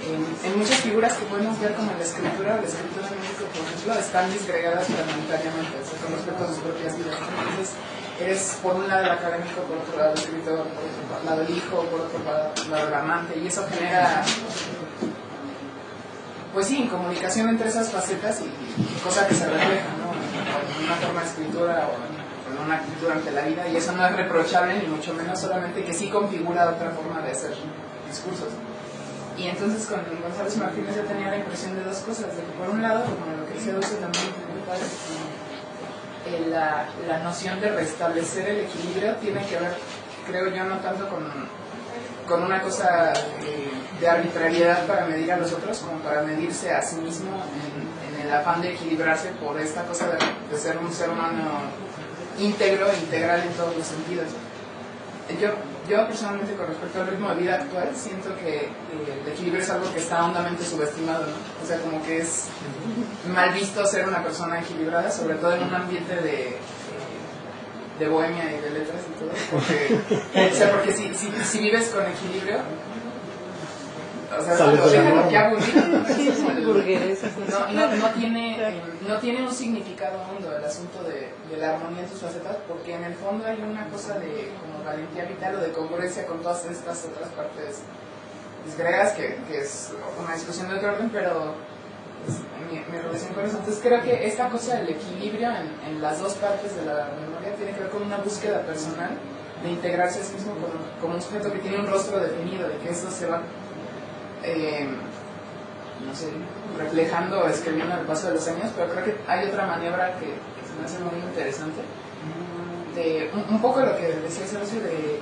en muchas figuras que podemos ver como la escritura en México, por ejemplo, están disgregadas fragmentariamente, o sea, con respecto a sus propias vidas. Entonces eres por un lado el académico, por otro lado el escritor, por otro lado el hijo, por otro lado el amante, y eso genera, pues sí, incomunicación entre esas facetas y cosa que se refleja, ¿no? En una forma de escritura o en una actitud ante la vida, y eso no es reprochable ni mucho menos, solamente que sí configura otra forma de hacer discursos. Y entonces con González Martínez yo tenía la impresión de dos cosas, de que por un lado, como lo que decía Dulce también, la noción de restablecer el equilibrio tiene que ver, creo yo, no tanto con una cosa de arbitrariedad para medir a los otros, como para medirse a sí mismo en el afán de equilibrarse por esta cosa de ser un ser humano íntegro e integral en todos los sentidos. Yo personalmente, con respecto al ritmo de vida actual, siento que el equilibrio es algo que está hondamente subestimado, ¿no? O sea, como que es mal visto ser una persona equilibrada, sobre todo en un ambiente de bohemia y de letras y todo, porque si vives con equilibrio, o sea, qué aburrido, no tiene un significado hondo el asunto de la armonía en sus facetas, porque en el fondo hay una cosa de como valentía vital o de congruencia con todas estas otras partes disgregadas, que es una discusión de otro orden, pero mi relación con eso. Entonces creo que esta cosa del equilibrio en las dos partes de la memoria tiene que ver con una búsqueda personal de integrarse a sí mismo como un sujeto que tiene un rostro definido, de que eso se va no sé, reflejando o escribiendo al paso de los años, pero creo que hay otra maniobra que se me hace muy interesante, de un poco lo que decía Sergio, de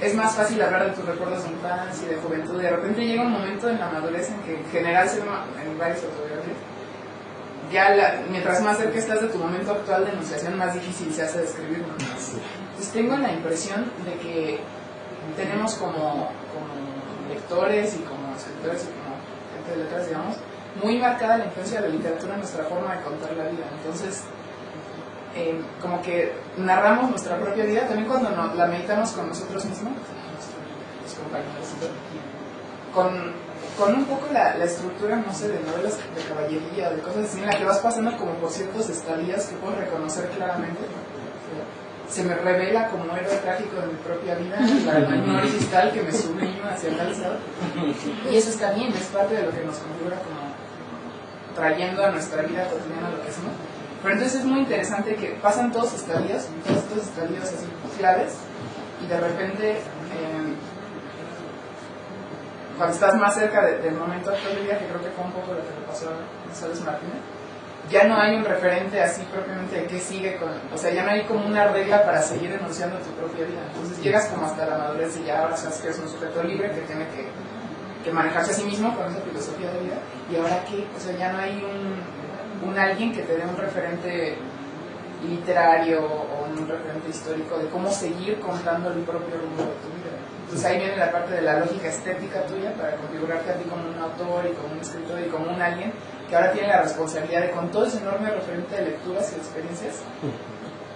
es más fácil hablar de tus recuerdos de infancia y de juventud, y de repente llega un momento en la madurez en que en general en varias autobiografías ya mientras más cerca estás de tu momento actual de enunciación, más difícil se hace describirlo, ¿no? Entonces tengo la impresión de que tenemos como lectores y como escritores y como gente de letras, digamos, muy marcada la influencia de la literatura en nuestra forma de contar la vida. Entonces, como que narramos nuestra propia vida, también cuando la meditamos con nosotros mismos, nuestros compañeros, con un poco la estructura, no sé, de novelas de caballería, de cosas así, en la que vas pasando como por ciertos estadías que puedo reconocer claramente. Se me revela como héroe trágico de mi propia vida, la hipnosis tal que me sublima hacia tal estado. Y eso está bien, es parte de lo que nos configura como trayendo a nuestra vida cotidiana lo que somos. Pero entonces es muy interesante que pasan todos estadios así claves, y de repente, cuando estás más cerca del momento actual del día, que creo que fue un poco lo que le pasó a González Martínez, ya no hay un referente así propiamente de qué sigue o sea, ya no hay como una regla para seguir enunciando tu propia vida. Entonces llegas como hasta la madurez y ya ahora sabes que eres un sujeto libre que tiene que manejarse a sí mismo con esa filosofía de vida. ¿Y ahora qué? O sea, ya no hay un alguien que te dé un referente literario o un referente histórico de cómo seguir contando el propio rumbo de tu vida. Entonces ahí viene la parte de la lógica estética tuya para configurarte a ti como un autor y como un escritor y como un alguien que ahora tiene la responsabilidad de, con todo ese enorme referente de lecturas y experiencias,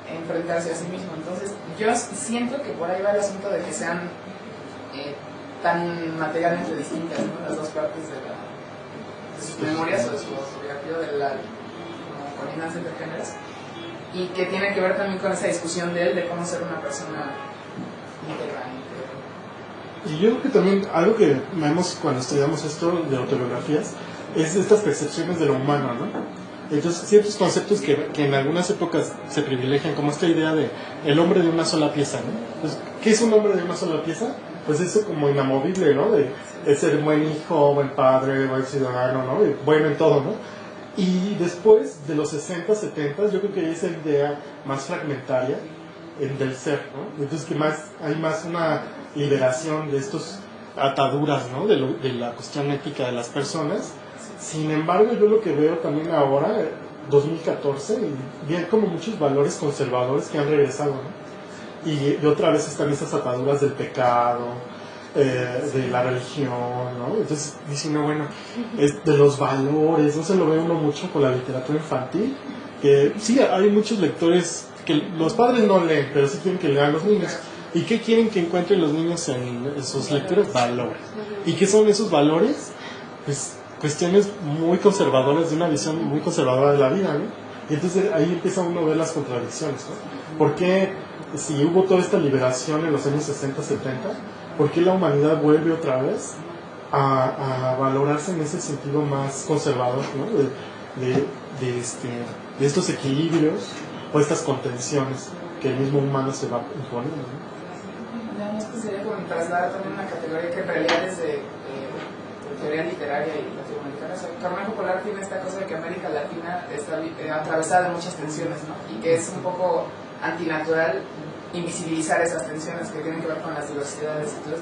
enfrentarse a sí mismo. Entonces yo siento que por ahí va el asunto de que sean tan materialmente distintas, ¿no? Las dos partes de sus memorias o de su autobiografía como colinas intergéneras, y que tiene que ver también con esa discusión de él de cómo ser una persona íntegra. Y yo creo que también algo que vemos cuando estudiamos esto de autobiografías es estas percepciones de lo humano, ¿no? Entonces, ciertos conceptos que en algunas épocas se privilegian, como esta idea de el hombre de una sola pieza, ¿no? Pues, ¿qué es un hombre de una sola pieza? Pues eso como inamovible, ¿no? De ser buen hijo, buen padre, buen ciudadano, ¿no? Y bueno en todo, ¿no? Y después de los 60, 70, yo creo que hay esa idea más fragmentaria del ser, ¿no? Entonces que hay más una liberación de estas ataduras, ¿no? De la cuestión ética de las personas. Sin embargo, yo lo que veo también ahora, 2014, bien como muchos valores conservadores que han regresado, ¿no? Y otra vez están esas ataduras del pecado, de la religión, ¿no? Entonces dice uno, bueno, de los valores, no se lo ve uno mucho con la literatura infantil, que sí, hay muchos lectores que los padres no leen, pero sí quieren que lean los niños. ¿Y qué quieren que encuentren los niños en sus lecturas? Valores. ¿Y qué son esos valores? Pues cuestiones muy conservadoras, de una visión muy conservadora de la vida, ¿no? Y entonces ahí empieza uno a ver las contradicciones, ¿no? ¿Por qué, si hubo toda esta liberación en los años 60, 70, por qué la humanidad vuelve otra vez a valorarse en ese sentido más conservador, ¿no? De estos equilibrios o estas contenciones que el mismo humano se va imponiendo, ¿no? Sería como trasladar también una categoría que en realidad es de teoría literaria y latinoamericana. O sea, Carmen Popular tiene esta cosa de que América Latina está atravesada de muchas tensiones, ¿no? Y que es un poco antinatural invisibilizar esas tensiones que tienen que ver con las diversidades. Entonces,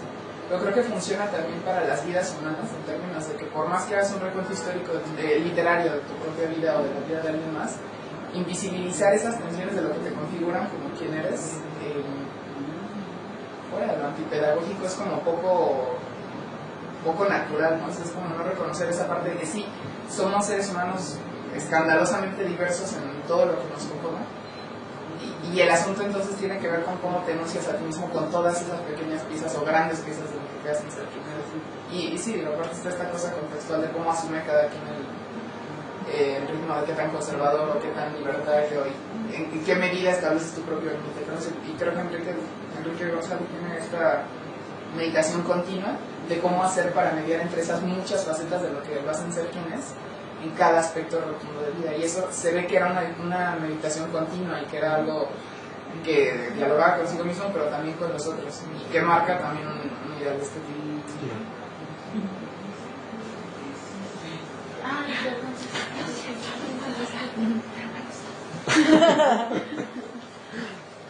yo creo que funciona también para las vidas humanas en términos de que por más que hagas un recuento histórico literario de tu propia vida o de la vida de alguien más, invisibilizar esas tensiones de lo que te configuran como quien eres, fuera de lo antipedagógico, es como poco natural, ¿no? O sea, es como no reconocer esa parte de que sí, somos seres humanos escandalosamente diversos en todo lo que nos conforma, y el asunto entonces tiene que ver con cómo te enuncias a ti mismo con todas esas pequeñas piezas o grandes piezas de lo que te hacen ser primero. Y sí, digo, aparte está esta cosa contextual de cómo asume cada quien el ritmo, de qué tan conservador o qué tan libertario y en qué medida estableces tu propio límite. Y creo que Enrique González tiene esta meditación continua de cómo hacer para mediar entre esas muchas facetas de lo que lo hacen ser quien es en cada aspecto rotundo de vida. Y eso se ve que era una meditación continua y que era algo que dialogaba consigo mismo pero también con los otros y que marca también un ideal de este tipo.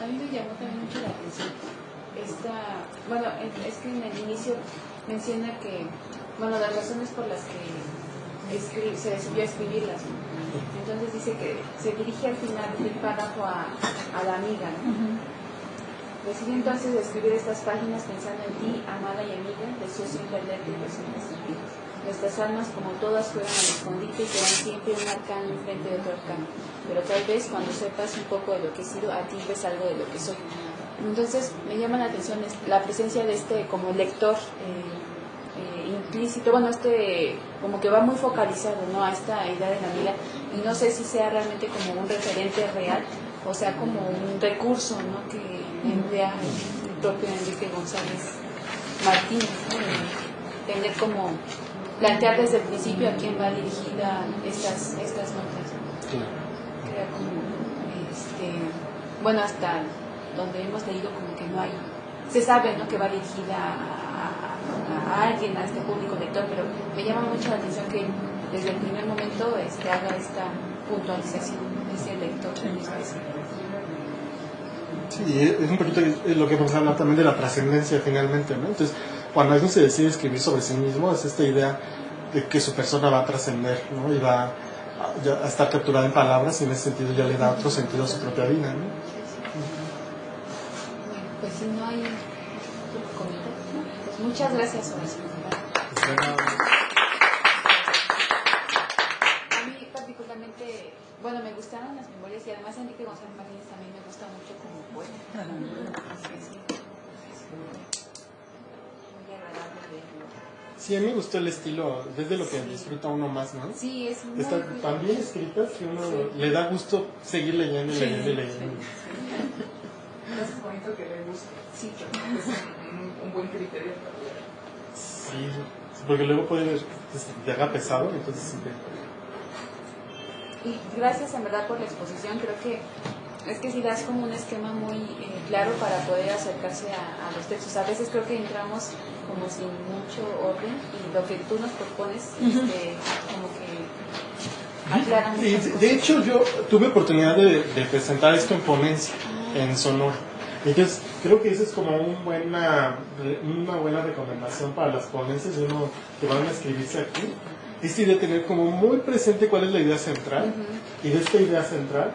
A mí me llamó también mucho la atención bueno, es que en el inicio menciona que, bueno, las razones por las que se decidió escribirlas, ¿no? Entonces dice que se dirige al final del párrafo a la amiga, ¿no? Decidí entonces escribir estas páginas pensando en ti, amada y amiga, deseo perderte y personas vidas. Nuestras almas, como todas, juegan al escondite y serán siempre un arcano enfrente de otro arcano. Pero tal vez cuando sepas un poco de lo que he sido, a ti ves algo de lo que soy. Entonces me llama la atención la presencia de como lector implícito, bueno, como que va muy focalizado, ¿no?, a esta idea de la vida, y no sé si sea realmente como un referente real, o sea, como un recurso, ¿no?, que emplea el propio Enrique González Martínez, ¿no?, tener como, plantear desde el principio a quién va dirigida estas notas, ¿no? Crea como, bueno, hasta donde hemos leído como que no hay, se sabe, ¿no?, que va dirigida a alguien, a este público lector, pero me llama mucho la atención que desde el primer momento haga esta puntualización de ese lector. Sí, es un poquito lo que vamos a hablar también de la trascendencia finalmente, ¿no? Entonces, cuando alguien se decide escribir sobre sí mismo, es esta idea de que su persona va a trascender, ¿no? Y va a estar capturada en palabras, y en ese sentido ya le da otro sentido a su propia vida, ¿no? Bueno, pues si no hay otro comentario, pues muchas gracias, Horacio. A mí particularmente, bueno, me gustaron las memorias, y además Enrique González Martínez también me gusta mucho como poeta. Muy agradable leerlo. Sí, a mí me gustó el estilo, desde lo que disfruta uno más, ¿no? Sí, es muy Está tan bien escrita que uno le da gusto seguir leyendo y leyendo y leyendo. Es bonito que le guste. Sí, Es un buen criterio para leer. Sí, porque luego puede ver que te haga pesado, entonces sí y gracias en verdad por la exposición. Creo que es que sí das como un esquema muy claro para poder acercarse a los textos. A veces creo que entramos como sin mucho orden, y lo que tú nos propones como que aclara muchas cosas. De hecho, yo tuve oportunidad de presentar esto en ponencia, en Sonora. Entonces, creo que eso es como una buena recomendación para las ponencias de uno que van a escribirse aquí. Es de tener como muy presente cuál es la idea central, y de esta idea central,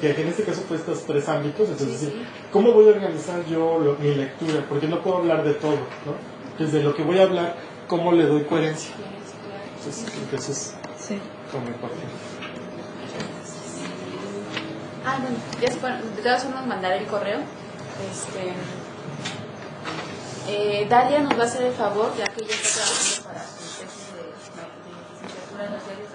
que en este caso fue estos 3 ámbitos, entonces decir, ¿cómo voy a organizar yo mi lectura? Porque no puedo hablar de todo, ¿no? Entonces, de lo que voy a hablar, ¿cómo le doy coherencia? Entonces, creo que eso es como importante. Bueno, ya de todas formas mandaré el correo. Dalia nos va a hacer el favor, ya que ella está trabajando para su tesis de licenciatura en los diarios